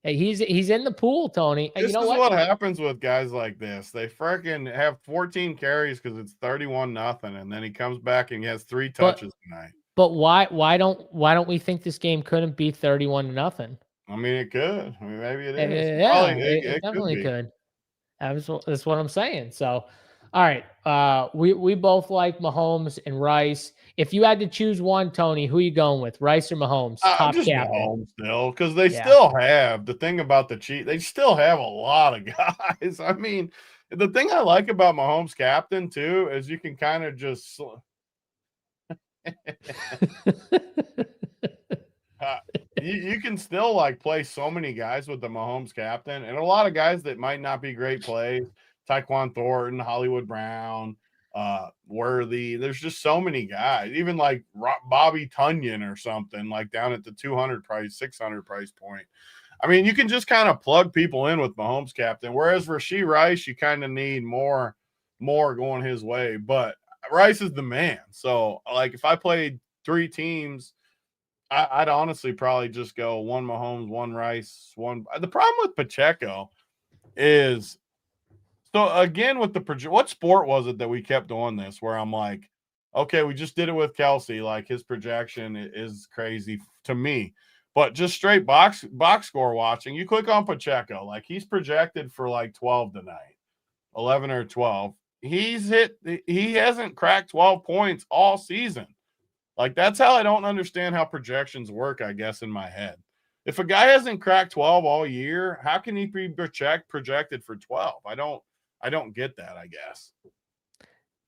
Hey, he's in the pool, Tony. This is what happens with guys like this. They freaking have 14 carries because it's 31-0, and then he comes back and he has 3 touches tonight. But why don't we think this game couldn't be 31-0? I mean, it could. I mean, maybe it is. Yeah, it definitely could. That's what I'm saying. So, all right, we both like Mahomes and Rice. If you had to choose one, Tony, who are you going with, Rice or Mahomes? Top just captain. Mahomes still, because they still have the thing about the Chiefs. They still have a lot of guys. I mean, the thing I like about Mahomes captain too is you can kind of just. You can still like play so many guys with the Mahomes captain, and a lot of guys that might not be great plays. Tyquan Thornton, Hollywood Brown, Worthy. There's just so many guys, even like Bobby Tunyon or something, like down at the 200 price, 600 price point. I mean, you can just kind of plug people in with Mahomes captain. Whereas Rashee Rice, you kind of need more going his way. But Rice is the man. So, like, if I played 3 teams, I'd honestly probably just go 1 Mahomes, 1 Rice, 1. The problem with Pacheco is. So, again, with what sport was it that we kept doing this where I'm like, okay, we just did it with Kelsey. Like, his projection is crazy to me. But just straight box score watching, you click on Pacheco. Like, he's projected for, like, 12 tonight, 11 or 12. he hasn't cracked 12 points all season. Like, that's how I don't understand how projections work, I guess, in my head. If a guy hasn't cracked 12 all year, how can he be projected for 12? I don't get that, I guess.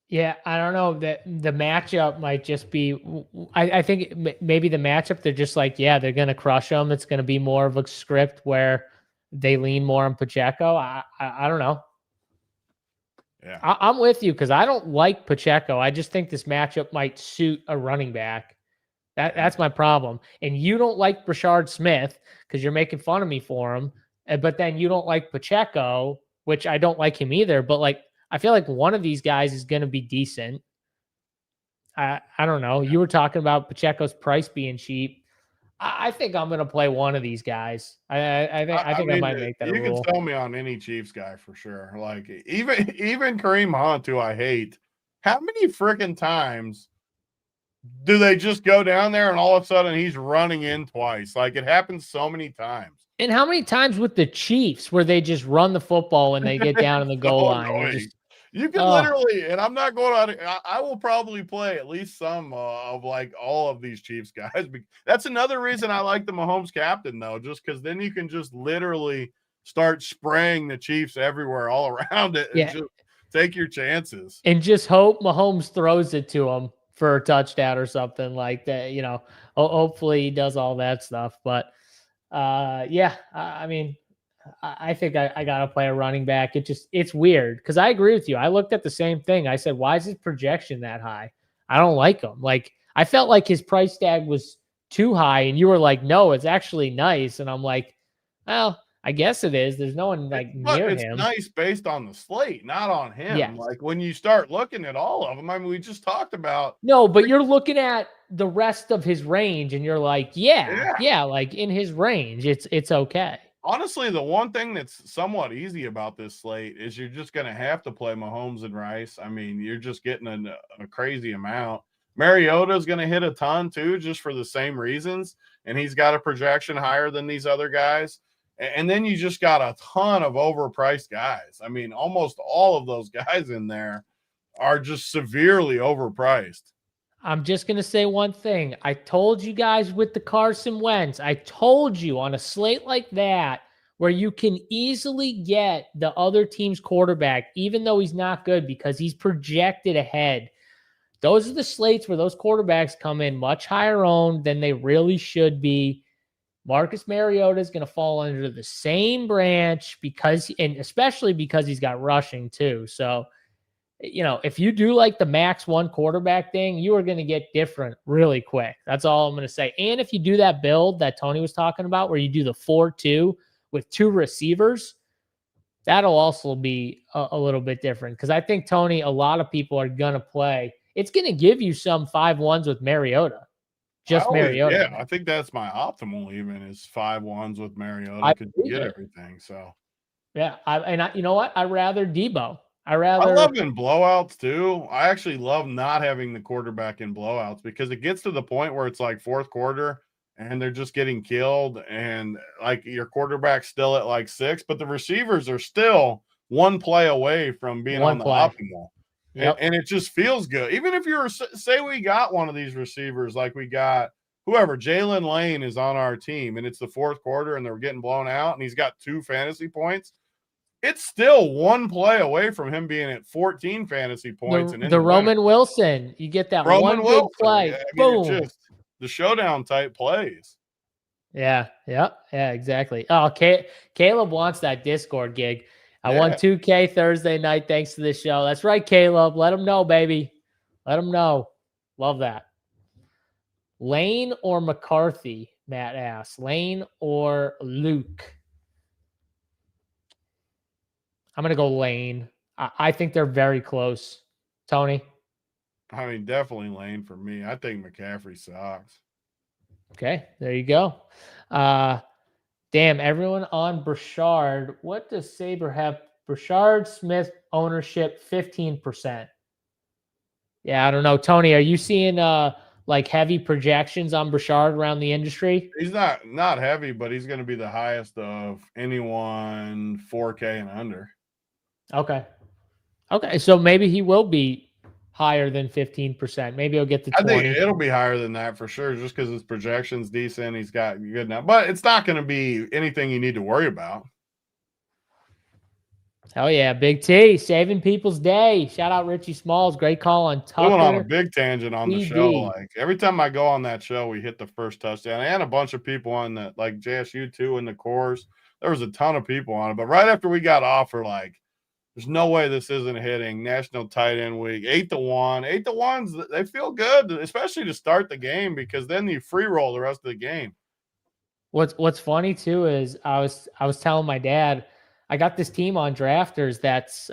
Yeah, I don't know, that the matchup might just be. I think maybe the matchup, they're just like, yeah, they're going to crush them. It's going to be more of a script where they lean more on Pacheco. I don't know. Yeah, I'm with you because I don't like Pacheco. I just think this matchup might suit a running back. That's my problem. And you don't like Brashard Smith because you're making fun of me for him. But then you don't like Pacheco, which I don't like him either. But like, I feel like one of these guys is going to be decent. I don't know. You were talking about Pacheco's price being cheap. I think I'm going to play one of these guys. I think I might make that a rule. You can sell me on any Chiefs guy for sure. Like, even Kareem Hunt, who I hate. How many freaking times do they just go down there and all of a sudden he's running in twice? Like, it happens so many times. And how many times with the Chiefs where they just run the football when they get down in the goal line? You can literally, and I'm not going out. I will probably play at least some of like all of these Chiefs guys. That's another reason I like the Mahomes captain, though, just because then you can just literally start spraying the Chiefs everywhere all around it and just take your chances. And just hope Mahomes throws it to him for a touchdown or something like that. You know, hopefully he does all that stuff. But I mean, I think I got to play a running back. It's weird because I agree with you. I looked at the same thing. I said, why is his projection that high? I don't like him. Like, I felt like his price tag was too high. And you were like, no, it's actually nice. And I'm like, well, I guess it is. There's no one like near him. It's nice based on the slate, not on him. Yes. Like, when you start looking at all of them, I mean, we just talked about. No, but you're looking at the rest of his range and you're like, yeah, like in his range, it's okay. Honestly, the one thing that's somewhat easy about this slate is you're just going to have to play Mahomes and Rice. I mean, you're just getting a crazy amount. Mariota is going to hit a ton too, just for the same reasons. And he's got a projection higher than these other guys. And then you just got a ton of overpriced guys. I mean, almost all of those guys in there are just severely overpriced. I'm just going to say one thing. I told you guys with the Carson Wentz, I told you on a slate like that, where you can easily get the other team's quarterback, even though he's not good because he's projected ahead. Those are the slates where those quarterbacks come in much higher owned than they really should be. Marcus Mariota is going to fall under the same branch and especially because he's got rushing too. So, you know, if you do like the max one quarterback thing, you are going to get different really quick. That's all I'm going to say. And if you do that build that Tony was talking about, where you do the 4-2 with two receivers, that'll also be a little bit different. Because I think, Tony, a lot of people are going to play. It's going to give you some 5-1s with Mariota. Mariota. Yeah, I think that's my optimal even is 5-1s with Mariota because you get everything. So, yeah. You know what? I'd rather Debo. I love in blowouts too. I actually love not having the quarterback in blowouts because it gets to the point where it's like fourth quarter and they're just getting killed and like your quarterback's still at like 6, but the receivers are still one play away from being on the optimal. Yep. And it just feels good. Even if you're say we got one of these receivers, like we got whoever, Jalen Lane is on our team and it's the fourth quarter and they're getting blown out and he's got 2 fantasy points. It's still one play away from him being at 14 fantasy points. The Roman Wilson, you get that one big play. Yeah, boom. Just the showdown type plays. Yeah, exactly. Oh, Caleb wants that Discord gig. I won 2K Thursday night thanks to this show. That's right, Caleb. Let him know, baby. Let him know. Love that. Lane or McCarthy, Matt asks. Lane or Luke? I'm going to go Lane. I think they're very close. Tony? I mean, definitely Lane for me. I think McCaffrey sucks. Okay, there you go. Damn, everyone on Brashard. What does Saber have? Brashard Smith ownership 15%. Yeah, I don't know. Tony, are you seeing like heavy projections on Brashard around the industry? He's not heavy, but he's going to be the highest of anyone 4K and under. Okay. Okay, so maybe he will be higher than 15%. Maybe he'll get to 20. I think it'll be higher than that for sure, just because his projection's decent. He's got good now, but it's not going to be anything you need to worry about. Hell yeah, Big T, saving people's day. Shout out Richie Smalls. Great call on Tucker. We went on a big tangent on the PD. show. Like every time I go on that show, we hit the first touchdown. And a bunch of people on that, like JSU too in the course. There was a ton of people on it. But right after we got off, we're like, there's no way this isn't hitting. National Tight End Week, 8-1. 8-1s, they feel good, especially to start the game, because then you free roll the rest of the game. What's funny too is I was telling my dad, I got this team on Drafters that's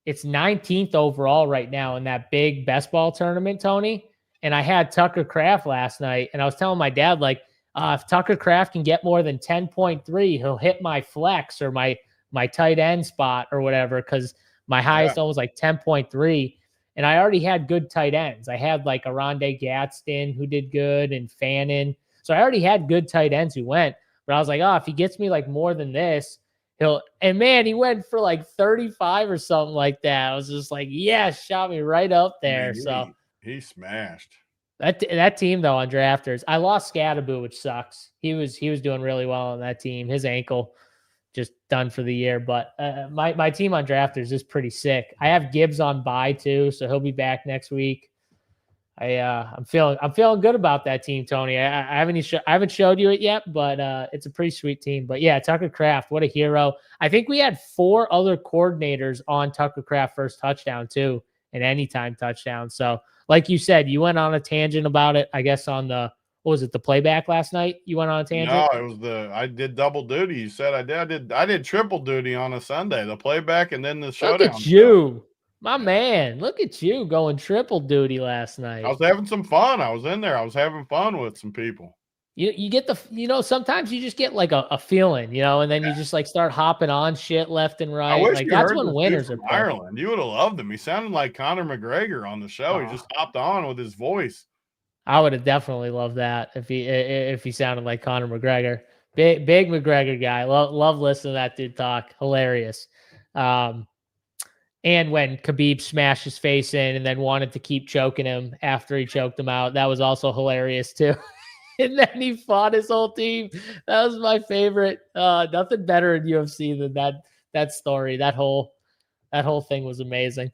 it's 19th overall right now in that big best ball tournament, Tony. And I had Tucker Kraft last night, and I was telling my dad, like, if Tucker Kraft can get more than 10.3, he'll hit my flex or my tight end spot or whatever, because my highest one was like 10.3. And I already had good tight ends. I had like Arondé Gadsden who did good, and Fannin. So I already had good tight ends who went. But I was like, oh, if he gets me like more than this, and man, he went for like 35 or something like that. I was just like, yeah, shot me right up there. So he smashed. That team though on Drafters. I lost Scatterboo, which sucks. He was doing really well on that team. His ankle just done for the year. But my team on Drafters is pretty sick. I have Gibbs on bye too, so he'll be back next week. I'm feeling good about that team, Tony. I haven't showed you it yet, but it's a pretty sweet team. But yeah, Tucker Kraft, what a hero! I think we had 4 other coordinators on Tucker Kraft first touchdown too, an anytime touchdown. So like you said, you went on a tangent about it. I guess on the the Playback last night? You went on a tangent. No, it was I did double duty. You said I did triple duty on a Sunday, the Playback and then the Showdown. Look at you. My man, look at you going triple duty last night. I was having some fun. I was in there. I was having fun with some people. You get sometimes you just get like a feeling, and then you just like start hopping on shit left and right. I wish like you that's heard when winners are from Ireland. You would have loved him. He sounded like Conor McGregor on the show. He just hopped on with his voice. I would have definitely loved that if he sounded like Conor McGregor. Big McGregor guy. Love listening to that dude talk. Hilarious. And when Khabib smashed his face in and then wanted to keep choking him after he choked him out, that was also hilarious too. And then he fought his whole team. That was my favorite. Nothing better in UFC than that story. That whole thing was amazing.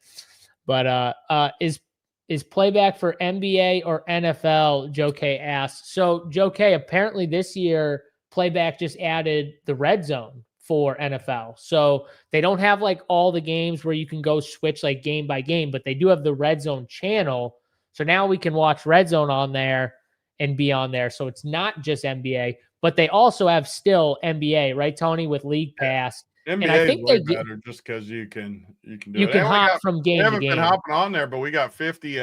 But is Playback for NBA or NFL? Joe K asks. So Joe K, apparently this year Playback just added the red zone for NFL. So they don't have like all the games where you can go switch like game by game, but they do have the red zone channel. So now we can watch red zone on there and be on there. So it's not just NBA, but they also have still NBA, right, Tony, with League Pass. NBA and I think is way better just because you can do it. You can hop from game to game. We haven't been hopping on there, but we got 50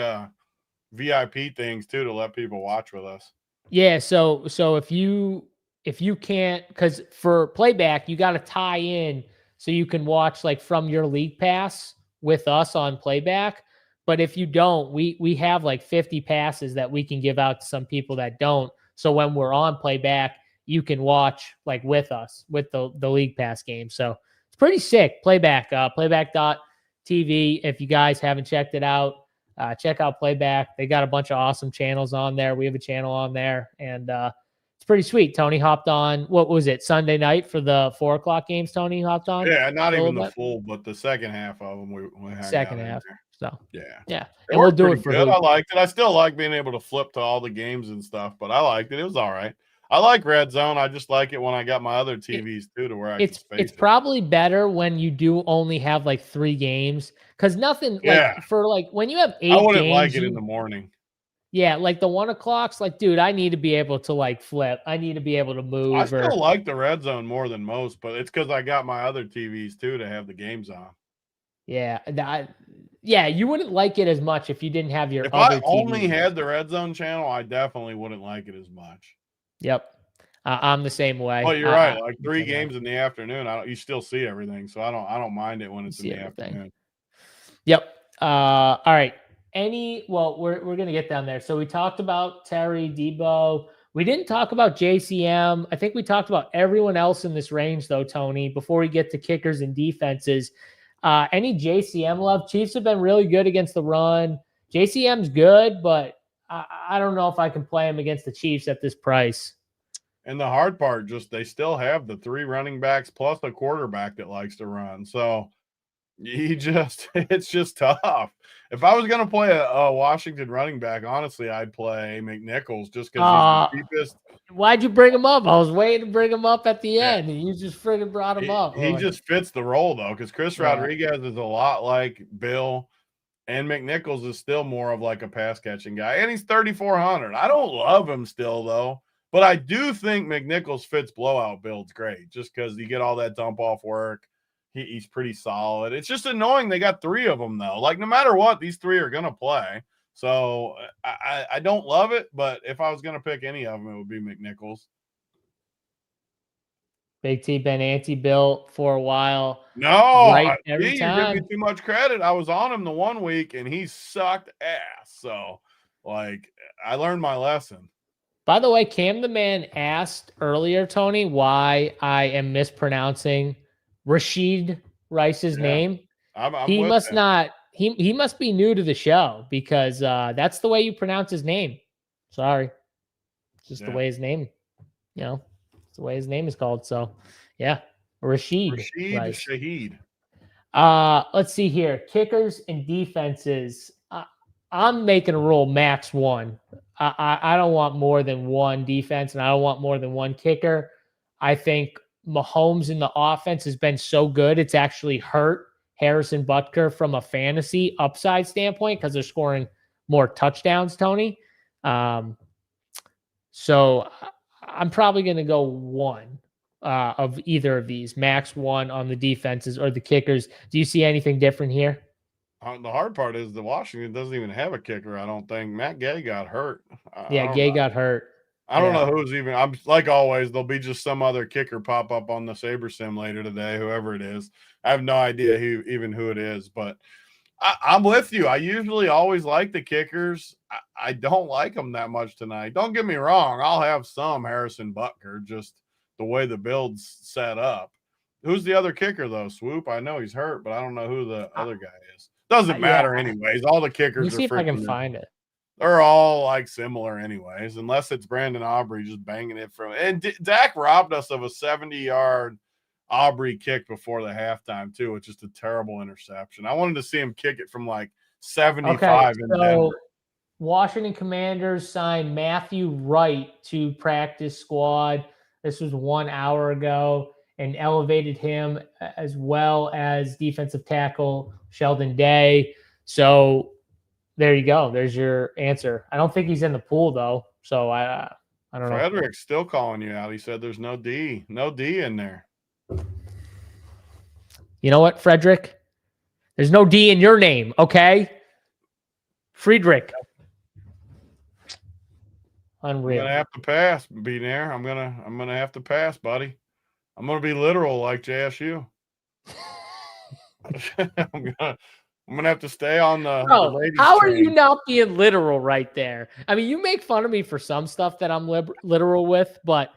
VIP things too to let people watch with us. Yeah, so if you can't, because for Playback, you got to tie in so you can watch like from your League Pass with us on Playback. But if you don't, we have like 50 passes that we can give out to some people that don't. So when we're on Playback, you can watch like with us with the League Pass game. So it's pretty sick. Playback, playback.tv. If you guys haven't checked it out, check out Playback. They got a bunch of awesome channels on there. We have a channel on there, and it's pretty sweet. Tony hopped on, what was it, Sunday night for the 4:00 games? Tony hopped on? Yeah, not even the full, but the second half of them. We second half. So, yeah. And we'll do it for good. I liked it. I still like being able to flip to all the games and stuff, but I liked it. It was all right. I like Red Zone. I just like it when I got my other TVs too, to where I can space it's probably better when you do only have like 3 games, because nothing like for like when you have 8 games. I wouldn't like it in the morning. Yeah, like the 1 o'clocks, like, dude, I need to be able to like flip. I need to be able to move. I still like the Red Zone more than most, but it's because I got my other TVs too to have the games on. Yeah, you wouldn't like it as much if you didn't have your if other I only had the Red Zone channel, I definitely wouldn't like it as much. Yep. I'm the same way. Well, you're right. Like 3 games in the afternoon, you still see everything, so I don't mind it when it's in the afternoon. Yep. All right. We're gonna get down there. So we talked about Terry, Debo. We didn't talk about JCM. I think we talked about everyone else in this range, though, Tony. Before we get to kickers and defenses, Any JCM love? Chiefs have been really good against the run. JCM's good, but I don't know if I can play him against the Chiefs at this price. And the hard part, just they still have the 3 running backs plus a quarterback that likes to run. So it's just tough. If I was going to play a Washington running back, honestly, I'd play McNichols just because he's the cheapest. Why'd you bring him up? I was waiting to bring him up at the end, and you just friggin' brought him up. He just fits the role, though, because Chris Rodriguez is a lot like Bill, and McNichols is still more of like a pass-catching guy, and he's 3,400. I don't love him still, though, but I do think McNichols fits blowout builds great just because you get all that dump-off work. He's pretty solid. It's just annoying they got 3 of them, though. Like, no matter what, these 3 are going to play. So I don't love it, but if I was going to pick any of them, it would be McNichols. Big T been anti-built for a while. No, right, every time. You give me too much credit. I was on him the one week, and he sucked ass. So, like, I learned my lesson. By the way, Cam the Man asked earlier, Tony, why I am mispronouncing Rashid Rice's name. He must not. He must be new to the show because that's the way you pronounce his name. Sorry, it's just the way his name. It's the way his name is called. So, yeah, Rashid Rice. Shaheed. Let's see here. Kickers and defenses. I'm making a rule max 1. I don't want more than 1 defense, and I don't want more than 1 kicker. I think Mahomes in the offense has been so good, it's actually hurt Harrison Butker from a fantasy upside standpoint because they're scoring more touchdowns, Tony. So I'm probably going to go 1 of either of these, max 1 on the defenses or the kickers. Do you see anything different here? The hard part is the Washington doesn't even have a kicker, I don't think. Matt Gay got hurt. Gay got hurt. I don't know who's even. I'm like always. There'll be just some other kicker pop up on the Saber Sim later today, whoever it is. I have no idea who it is, but I'm with you. I usually always like the kickers. I don't like them that much tonight. Don't get me wrong. I'll have some Harrison Butker, just the way the build's set up. Who's the other kicker though? Swoop. I know he's hurt, but I don't know who the other guy is. Doesn't matter anyways. All the kickers. Let me see if I can find it. They're all like similar anyways, unless it's Brandon Aubrey just banging it from. And Dak robbed us of a 70-yard Aubrey kick before the halftime too, which is a terrible interception. I wanted to see him kick it from like 75 in Denver. Washington Commanders signed Matthew Wright to practice squad. This was 1 hour ago, and elevated him as well as defensive tackle Sheldon Day. So there you go. There's your answer. I don't think he's in the pool though, so I don't know. Frederick's still calling you out. He said there's no D in there. You know what, Frederick? There's no D in your name, okay? Friedrich. Unreal. I'm gonna have to pass, B-Nair. I'm gonna have to pass, buddy. I'm gonna be literal like JSU. I'm gonna have to stay on the ladies' how train. are you not being literal right there? I mean, you make fun of me for some stuff that I'm literal with, but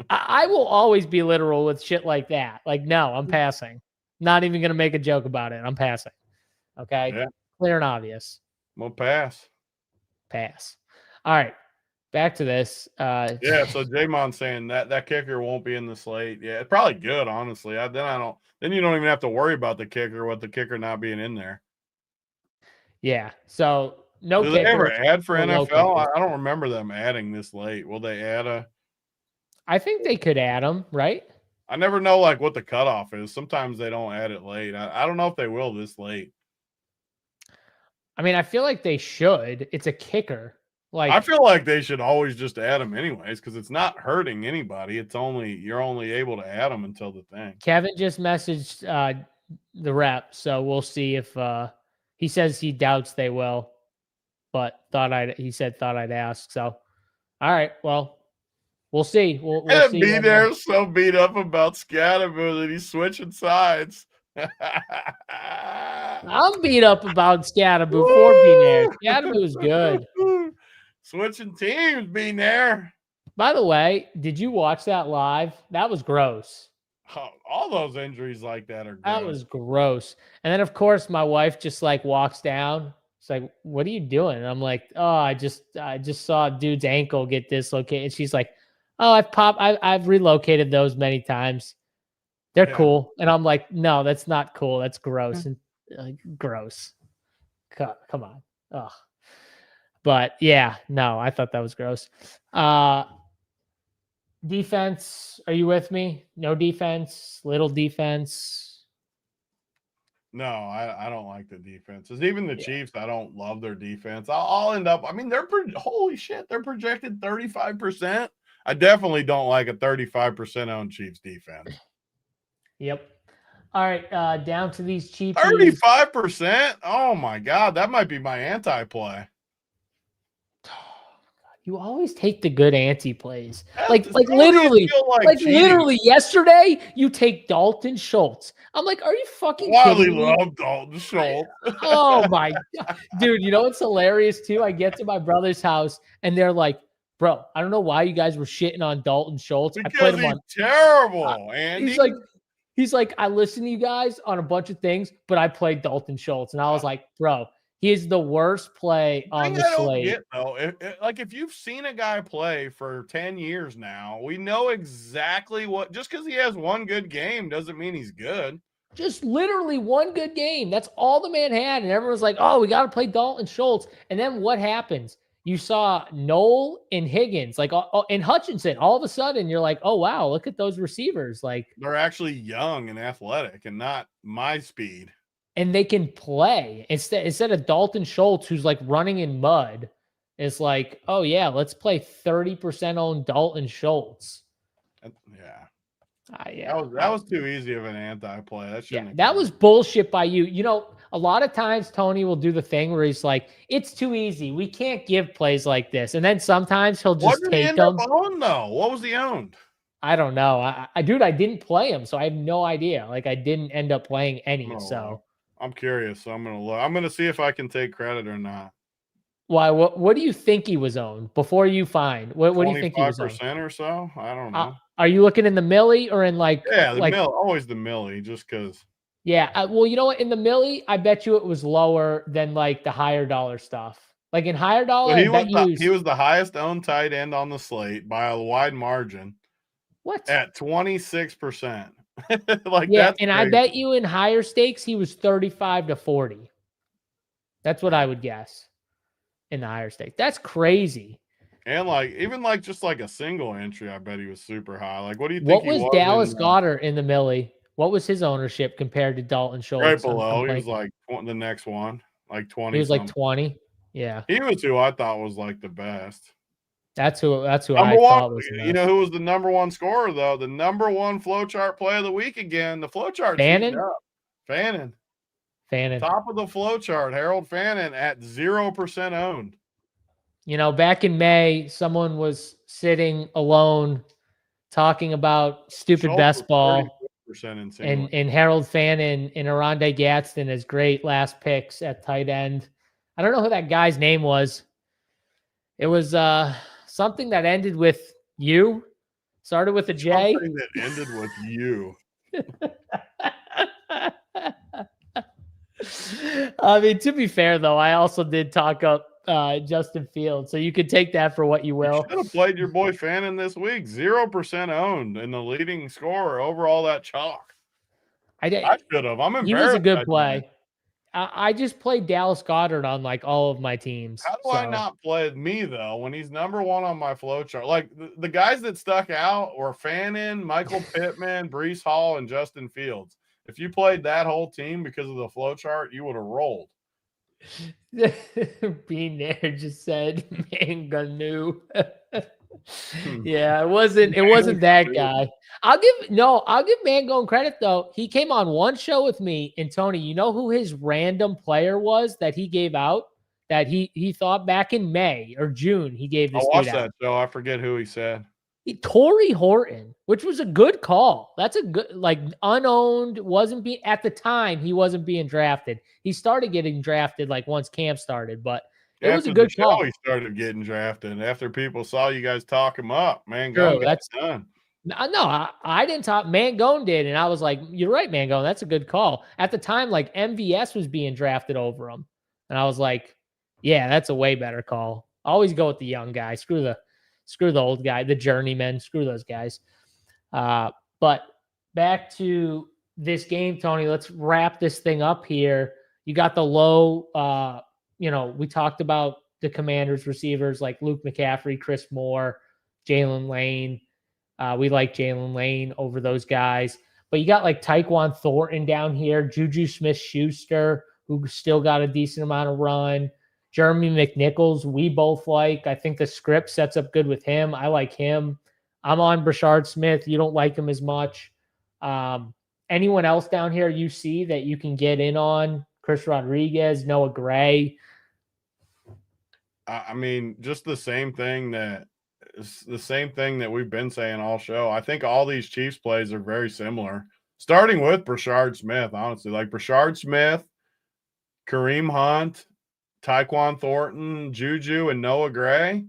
I will always be literal with shit like that. Like, no, I'm passing. Not even gonna make a joke about it. I'm passing. Okay, clear and obvious. I'm gonna pass. Pass. All right, back to this. So Jamon's saying that kicker won't be in the slate. Yeah, it's probably good, honestly. Then you don't even have to worry about the kicker with the kicker not being in there. Yeah. So no. Do they ever add for NFL? I don't remember them adding this late. Will they add a? I think they could add them, right? I never know like what the cutoff is. Sometimes they don't add it late. I don't know if they will this late. I mean, I feel like they should. It's a kicker. Like, I feel like they should always just add them anyways because it's not hurting anybody. You're only able to add them until the thing. Kevin just messaged the rep, so we'll see if he says he doubts they will, but thought I'd ask. So, all right, well, we'll see. We'll see. Be there so beat up about Scatterboo that he's switching sides. I'm beat up about Scatterboo before being there. Scatterboo is good. Switching teams, being there. By the way, did you watch that live? That was gross. All those injuries like that are gross. That was gross. And then of course my wife just like walks down. It's like, what are you doing? And I'm like, oh, I just saw a dude's ankle get dislocated. And she's like, oh, I've relocated those many times. They're cool. And I'm like, no, that's not cool. That's gross. And gross. Come on. Ugh. But yeah, no, I thought that was gross. Defense, are you with me? No defense, little defense. No, I don't like the defenses. Even the Chiefs, I don't love their defense. I'll end up, I mean, holy shit, they're projected 35%. I definitely don't like a 35% owned Chiefs defense. Yep. All right, down to these cheap 35%. Oh my God, that might be my anti-play. You always take the good anti-plays. Like literally yesterday, you take Dalton Schultz. I'm like, are you fucking kidding me? Love Dalton Schultz. Oh my God. Dude, you know what's hilarious too? I get to my brother's house and they're like, bro, I don't know why you guys were shitting on Dalton Schultz. Because I played him terrible, Andy. He's like, I listen to you guys on a bunch of things, but I played Dalton Schultz. And I was like, bro, he is the worst play on the slate. If you've seen a guy play for 10 years now, we know exactly what. Just because he has one good game doesn't mean he's good. Just literally one good game. That's all the man had. And everyone's like, oh, we got to play Dalton Schultz. And then what happens? You saw Noel and Higgins, and Hutchinson. All of a sudden, you're like, oh, wow, look at those receivers. Like, they're actually young and athletic and not my speed. And they can play instead of Dalton Schultz, who's like running in mud. It's like, oh yeah, let's play 30% on Dalton Schultz. That was too easy of an anti-play. That was bullshit by you. You know, a lot of times Tony will do the thing where he's like, it's too easy. We can't give plays like this. And then sometimes he'll just take them. What was he owned? I don't know. I didn't play him, so I have no idea. Like, I didn't end up playing any. So I'm curious. So I'm gonna look. I'm gonna see if I can take credit or not. Why? What do you think he was owned before you find? What do you think he was owned? 25% or so? I don't know. Are you looking in the Milley or in always the Milley, just because. Yeah. Well, you know what? In the Milley, I bet you it was lower than like the higher dollar stuff. Like in higher dollar, he was the highest owned tight end on the slate by a wide margin. What? At 26%. And crazy. I bet you in higher stakes he was 35 to 40. That's what I would guess in the higher stakes. That's crazy. And even just a single entry, I bet he was super high. Like, what do you think? What was Dallas Goedert in the Milley? What was his ownership compared to Dalton Schultz? Right below. He was like the next one, like 20. He was like 20. Yeah. He was who I thought was like the best. That's who I thought was the best. You know who was the number one scorer though? The number one Flowchart play of the week again. The Flowchart. Fannin. Top of the Flowchart. Harold Fannin at 0% owned. You know, back in May, someone was sitting alone talking about stupid best ball. And Harold Fannin and Aronde Gadsden as great last picks at tight end. I don't know who that guy's name was. It was something that ended with U. Started with a J. Something that ended with U. I mean, to be fair, though, I also did talk up Justin Fields, so you could take that for what you will. You should have played your boy Fannin this week. 0% owned and the leading scorer over all that chalk. I should have. I'm embarrassed. He was a good play. I just played Dallas Goedert on like all of my teams. How do I not play me though when he's number one on my flow chart? Like the guys that stuck out were Fannin, Michael Pittman, Breece Hall, and Justin Fields. If you played that whole team because of the flow chart, you would have rolled. Being there just said Manganu. Yeah, it wasn't that guy. I'll give Mangone credit though. He came on one show with me, and Tony, you know who his random player was that he gave out that he thought back in May or June he gave this. I watched that show. I forget who he said. Torrey Horton, which was a good call. That's a good, unowned, at the time, he wasn't being drafted. He started getting drafted once camp started, but it was a good call. He started getting drafted after people saw you guys talk him up, man. True, that's done. No, I didn't talk. Mangone did, and I was like, "You're right, Mangone. That's a good call." At the time, like MVS was being drafted over him, and I was like, "Yeah, that's a way better call." Always go with the young guy. Screw the old guy, the journeyman. Screw those guys. But back to this game, Tony. Let's wrap this thing up here. You got the low. We talked about the Commanders receivers like Luke McCaffrey, Chris Moore, Jalen Lane. We like Jalen Lane over those guys. But you got like Tyquan Thornton down here, Juju Smith-Schuster, who still got a decent amount of run. Jeremy McNichols, we both like. I think the script sets up good with him. I like him. I'm on Brashard Smith. You don't like him as much. Anyone else down here you see that you can get in on? Chris Rodriguez, Noah Gray. I mean, just the same thing that we've been saying all show. I think all these Chiefs plays are very similar. Starting with Brashard Smith, honestly, like Brashard Smith, Kareem Hunt, Tyquan Thornton, Juju, and Noah Gray.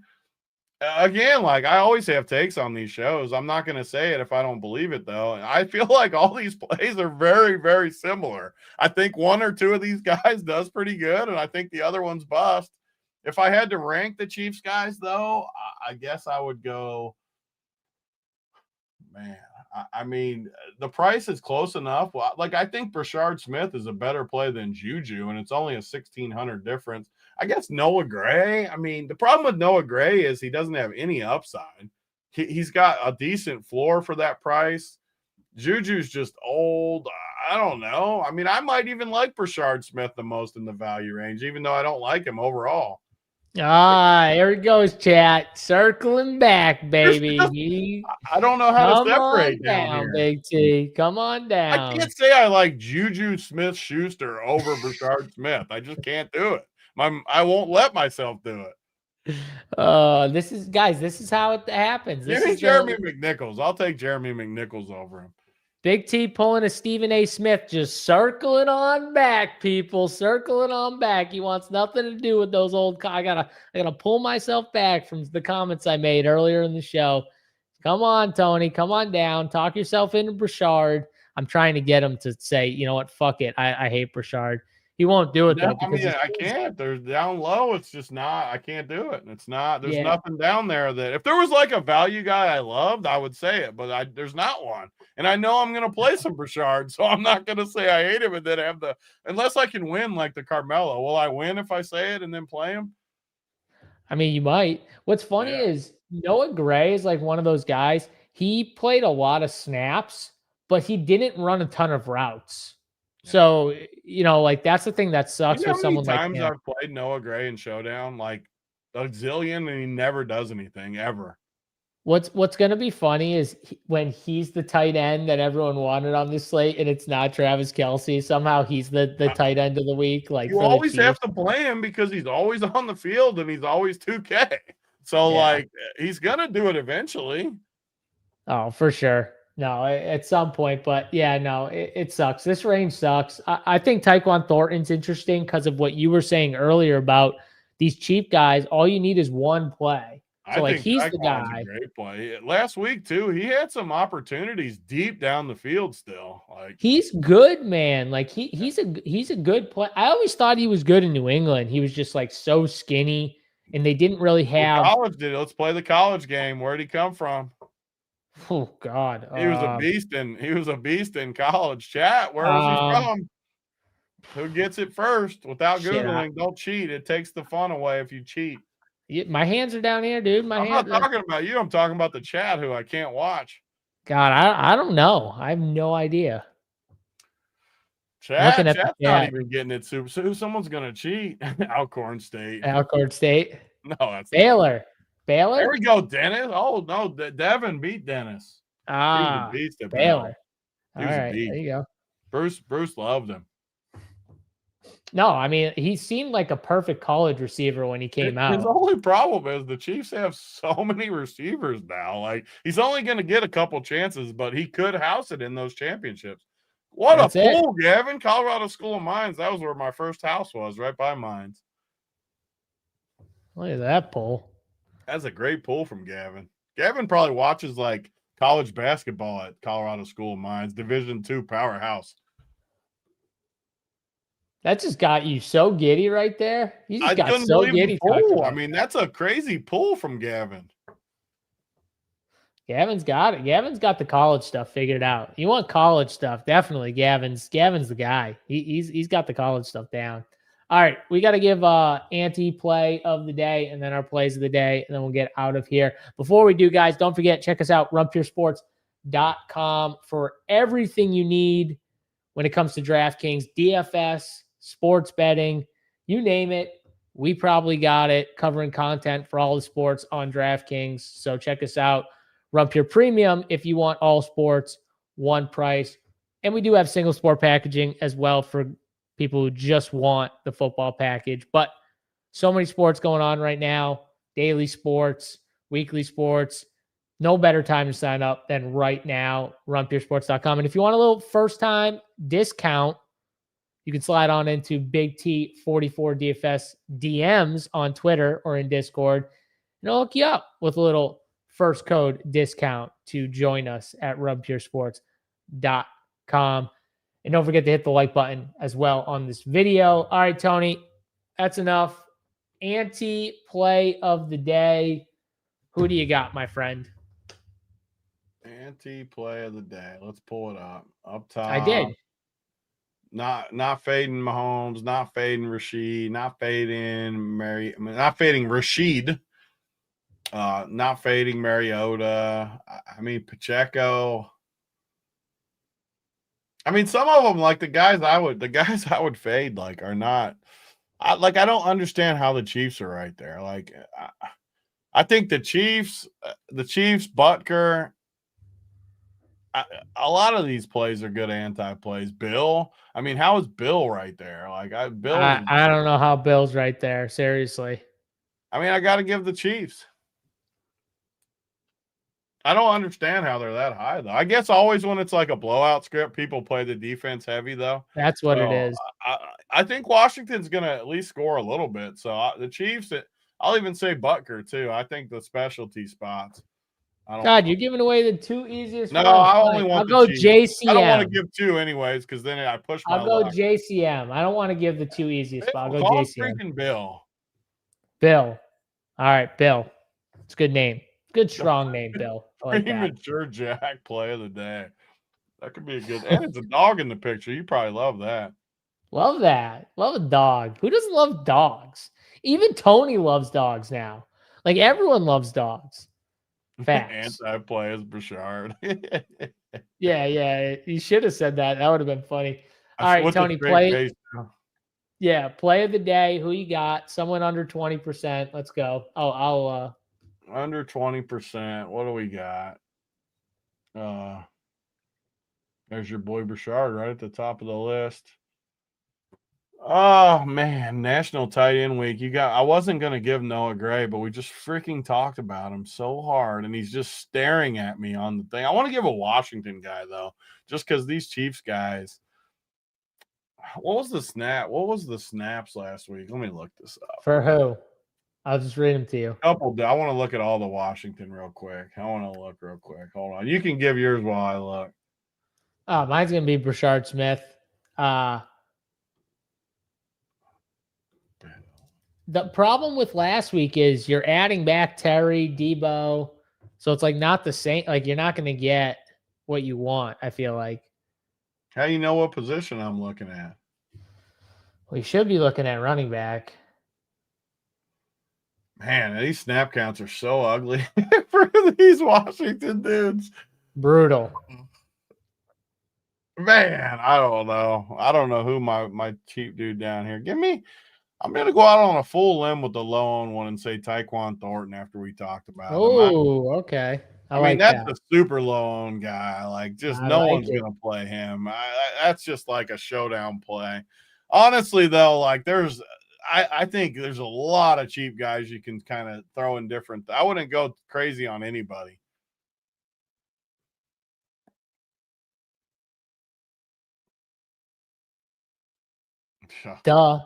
Again, like I always have takes on these shows. I'm not going to say it if I don't believe it, though. And I feel like all these plays are very, very similar. I think one or two of these guys does pretty good, and I think the other one's bust. If I had to rank the Chiefs guys, though, I guess I would go, man, I mean, the price is close enough. Like, I think Brashard Smith is a better play than Juju, and it's only a 1,600 difference. I guess Noah Gray, I mean, the problem with Noah Gray is he doesn't have any upside. He's got a decent floor for that price. Juju's just old. I don't know. I mean, I might even like Brashard Smith the most in the value range, even though I don't like him overall. Here it goes, chat. Circling back, baby. I don't know how to separate down here. Big T. Come on down. I can't say I like Juju Smith-Schuster over Brashard Smith. I just can't do it. I won't let myself do it. This is how it happens. Give me Jeremy McNichols. I'll take Jeremy McNichols over him. Big T pulling a Stephen A. Smith, just circling on back, people, circling on back. He wants nothing to do with those old. I gotta pull myself back from the comments I made earlier in the show. Come on, Tony, come on down. Talk yourself into Brashard. I'm trying to get him to say, you know what, fuck it. I hate Brashard. He won't do it though. I mean, I can't. There's down low. It's just not. I can't do it. It's not. There's nothing down there that if there was like a value guy I loved, I would say it. But there's not one. And I know I'm going to play some Brashard, so I'm not going to say I hate him and then have unless I can win like the Carmelo. Will I win if I say it and then play him? I mean, you might. What's funny is Noah Gray is like one of those guys. He played a lot of snaps, but he didn't run a ton of routes. So, like that's the thing that sucks with someone like him. I've played Noah Gray in Showdown, like a zillion, and he never does anything ever. What's going to be funny is when he's the tight end that everyone wanted on this slate, and it's not Travis Kelce. Somehow he's the tight end of the week. Like you always have to play him because he's always on the field and he's always 2K. So like he's gonna do it eventually. Oh, for sure. No, at some point, but it sucks. This range sucks. I think Tyquan Thornton's interesting because of what you were saying earlier about these cheap guys. All you need is one play. So like he's the guy. A great play. Last week too, he had some opportunities deep down the field still. Like he's good, man. Like he's a good play. I always thought he was good in New England. He was just like so skinny, and they didn't really have college. Let's play the college game. Where'd he come from? Oh God, he was a beast in college. Chat, where was he from? Who gets it first? Without Googling, don't cheat. It takes the fun away if you cheat. My hands are down here, dude. I'm not talking about you. I'm talking about the chat who I can't watch. God, I don't know. I have no idea. Chat's not even getting it super. So someone's gonna cheat. Alcorn State. No, that's Baylor. There we go, Dennis. Oh no, Devin beat Dennis. He was a beast at Baylor. All right, there you go. Bruce loved him. No, I mean he seemed like a perfect college receiver when he came out. His only problem is the Chiefs have so many receivers now. Like he's only going to get a couple chances, but he could house it in those championships. That's a pull, Gavin! Colorado School of Mines. That was where my first house was, right by Mines. Look at that pull. That's a great pull from Gavin. Gavin probably watches like college basketball at Colorado School of Mines, Division II powerhouse. That just got you so giddy right there. You just I got couldn't so believe giddy the talking pull. about I mean, that. that's a crazy pull from Gavin. Gavin's got it. Gavin's got the college stuff figured out. You want college stuff? Definitely, Gavin's the guy. He's got the college stuff down. All right, we got to give anti-play of the day and then our plays of the day, and then we'll get out of here. Before we do, guys, don't forget, check us out, runpuresports.com for everything you need when it comes to DraftKings, DFS, sports betting, you name it. We probably got it, covering content for all the sports on DraftKings. So check us out. Run Pure Premium if you want all sports, one price. And we do have single sport packaging as well for people who just want the football package. But so many sports going on right now, daily sports, weekly sports. No better time to sign up than right now, runpuresports.com. And if you want a little first-time discount, you can slide on into Big T44 DFS DMs on Twitter or in Discord, and I'll hook you up with a little first code discount to join us at runpuresports.com. And don't forget to hit the like button as well on this video. All right, Tony, that's enough. Anti-play of the day. Who do you got, my friend? Anti-play of the day. Let's pull it up. Up top. I did. Not fading Mahomes, not fading Rashid, not fading Rashid. Not fading Mariota. I mean, Pacheco. I mean, some of them, like the guys I would fade, like, are not. I don't understand how the Chiefs are right there. Like, I think the Chiefs, Butker. A lot of these plays are good anti-plays. Bill, I mean, how is Bill right there? Like, Bill. I don't know how Bill's right there. Seriously. I mean, I got to give the Chiefs. I don't understand how they're that high, though. I guess always when it's like a blowout script, people play the defense heavy, though. That's what it is. I think Washington's going to at least score a little bit. So the Chiefs, I'll even say Butker, too. I think the specialty spots. God, you're giving away the two easiest. No, I only want. I'll go JCM. I don't want to give two anyways, because then I push my. I'll go JCM. I don't want to give the two easiest. But I'll go JCM. Freaking Bill. Bill. All right, Bill. It's a good name. Good strong name, Bill. I like Premature Jack play of the day. That could be a good. And it's a dog in the picture. You probably love that. Love that. Love a dog. Who doesn't love dogs? Even Tony loves dogs now. Like everyone loves dogs. Facts. Anti-play is Bouchard. Yeah. You should have said that. That would have been funny. All right, Tony, play. Yeah, play of the day. Who you got? Someone under 20%. Let's go. Oh, I'll under 20%. What do we got? There's your boy Bouchard right at the top of the list. Oh man, National Tight End Week. I wasn't gonna give Noah Gray, but we just freaking talked about him so hard, and he's just staring at me on the thing. I want to give a Washington guy though, just because these Chiefs guys. What was the snap? What was the snaps last week? Let me look this up. For who? I'll just read them to you. I want to look at all the Washington real quick. Hold on. You can give yours while I look. Oh, mine's gonna be Brashard Smith. The problem with last week is you're adding back Terry, Debo, so it's like not the same. Like you're not gonna get what you want. I feel like. How do you know what position I'm looking at? We should be looking at running back. Man, these snap counts are so ugly for these Washington dudes. Brutal. Man, I don't know. I don't know who my cheap dude down here. I'm going to go out on a full limb with the low on one and say Tyquan Thornton after we talked about him. Oh, okay. I mean, that's a super low on guy. Like, just no one's going to play him. That's just like a showdown play. Honestly, though, like I think there's a lot of cheap guys you can kind of throw in different. I wouldn't go crazy on anybody. Duh.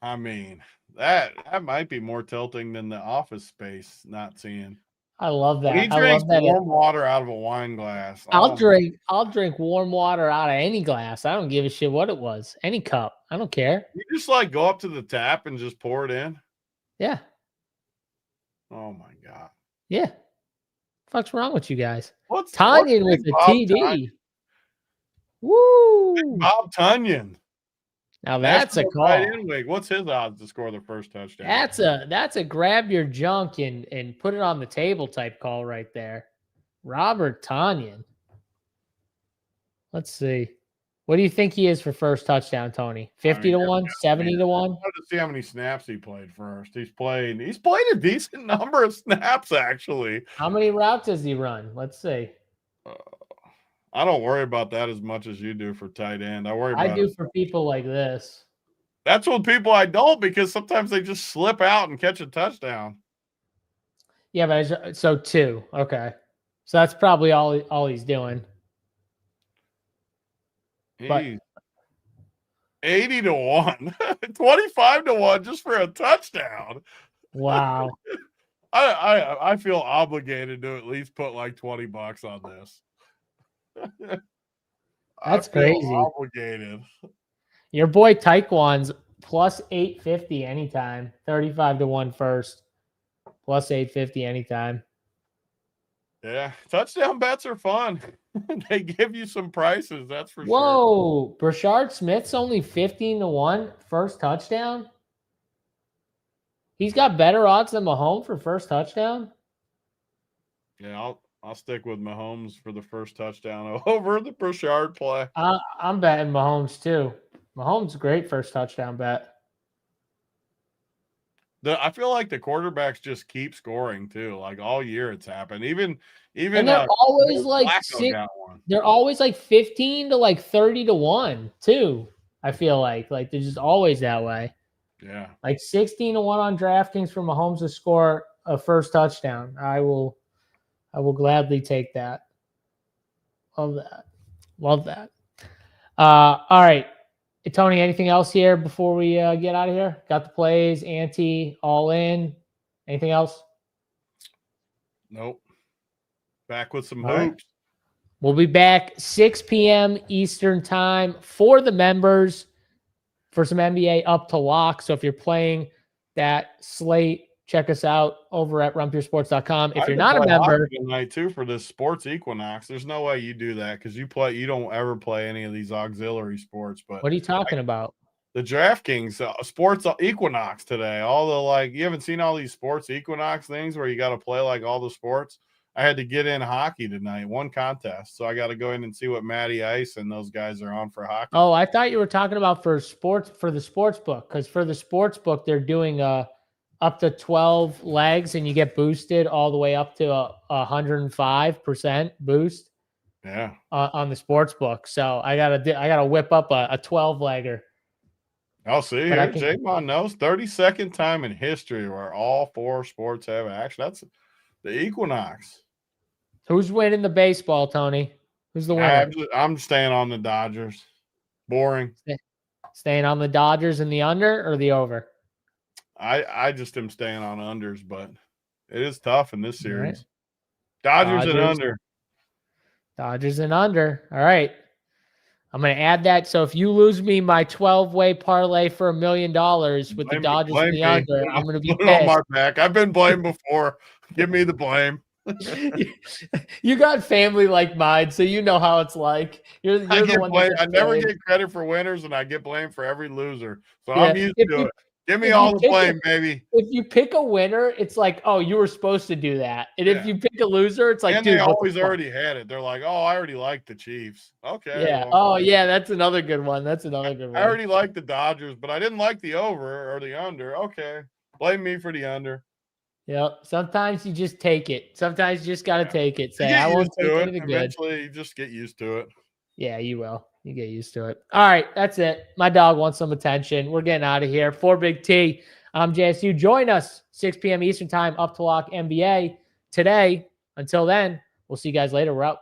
I mean, that might be more tilting than the Office Space not seeing. I love that. He I drinks love that. warm water out of a wine glass. I'll drink warm water out of any glass. I don't give a shit what it was. Any cup. I don't care. You just like go up to the tap and just pour it in. Yeah. Oh my God. Yeah. Fuck's wrong with you guys? What's Tunyon with Big a Bob TD. Tunyon? Woo! Big Bob Tunyon. Now that's a National call. tight end league. What's his odds to score the first touchdown? That's a grab your junk and put it on the table type call right there. Robert Tunyon. Let's see. What do you think he is for first touchdown, Tony? 50 to 1, 70 to 1? I wanted to see how many snaps he played first. He's played a decent number of snaps, actually. How many routes does he run? Let's see. I don't worry about that as much as you do for tight end. I do for people like this. That's what people I don't, because sometimes they just slip out and catch a touchdown. Yeah, but so 2. Okay. So that's probably all he's doing. But 80 to 1, 25 to 1 just for a touchdown. Wow. I feel obligated to at least put like $20 on this. That's crazy. Obligated. Your boy Taekwon's plus 850 anytime. 35 to 1 first. Plus 850 anytime. Yeah, touchdown bets are fun. They give you some prices, that's for sure. Whoa, Brashard Smith's only 15 to 1 first touchdown. He's got better odds than Mahomes for first touchdown. Yeah, I'll stick with Mahomes for the first touchdown over the Brashard play. I'm betting Mahomes too. Mahomes, great first touchdown bet. I feel like the quarterbacks just keep scoring too. Like all year, it's happened. Even and they're always like they're always like 15 to like 30 to 1 too. I feel like they're just always that way. Yeah, like 16 to 1 on DraftKings for Mahomes to score a first touchdown. I will gladly take that. Love that. All right. Tony, anything else here before we get out of here? Got the plays, ante, all in. Anything else? Nope. Back with some all hoops. Right. We'll be back 6 p.m. Eastern time for the members for some NBA up to lock. So if you're playing that slate, check us out over at rumpyoursports.com. If you're not a member tonight too for this sports equinox, there's no way you do that because you don't ever play any of these auxiliary sports. But what are you talking about? The DraftKings sports equinox today. All the you haven't seen all these sports equinox things where you got to play like all the sports. I had to get in hockey tonight, one contest, so I got to go in and see what Matty Ice and those guys are on for hockey. Oh, I thought you were talking about for the sports book, because for the sports book they're doing up to 12 legs, and you get boosted all the way up to 105% boost. Yeah, on the sports book. So I gotta whip up a 12-legger. I'll see here. J-Mon knows 32nd time in history where all 4 sports have action. That's the equinox. Who's winning the baseball, Tony? Who's the winner? I'm staying on the Dodgers. Boring. Staying on the Dodgers in the under or the over? I just am staying on unders, but it is tough in this series. Right. Dodgers and under. Dodgers and under. All right. I'm going to add that. So if you lose me my 12-way parlay for $1 million with the Dodgers and the under, I'm going to be pissed. On my back. I've been blamed before. Give me the blame. You got family like mine, so you know how it's like. You're the one. I never get credit for winners, and I get blamed for every loser. So I'm used to it. Give me all the blame, baby. If you pick a winner, it's like, oh, you were supposed to do that. And if you pick a loser, it's like, and dude, they always already had it. They're like, oh, I already like the Chiefs. Okay. Yeah. Oh, yeah. That's another good one. I already like the Dodgers, but I didn't like the over or the under. Okay. Blame me for the under. Yep. Sometimes you just take it. Sometimes you just got to take it. Say, I won't take anything good. Eventually, you just get used to it. Yeah, you will. You get used to it. All right, that's it. My dog wants some attention. We're getting out of here. For Big T, I'm JSU. Join us 6 p.m. Eastern time, up to lock NBA today. Until then, we'll see you guys later. We're out.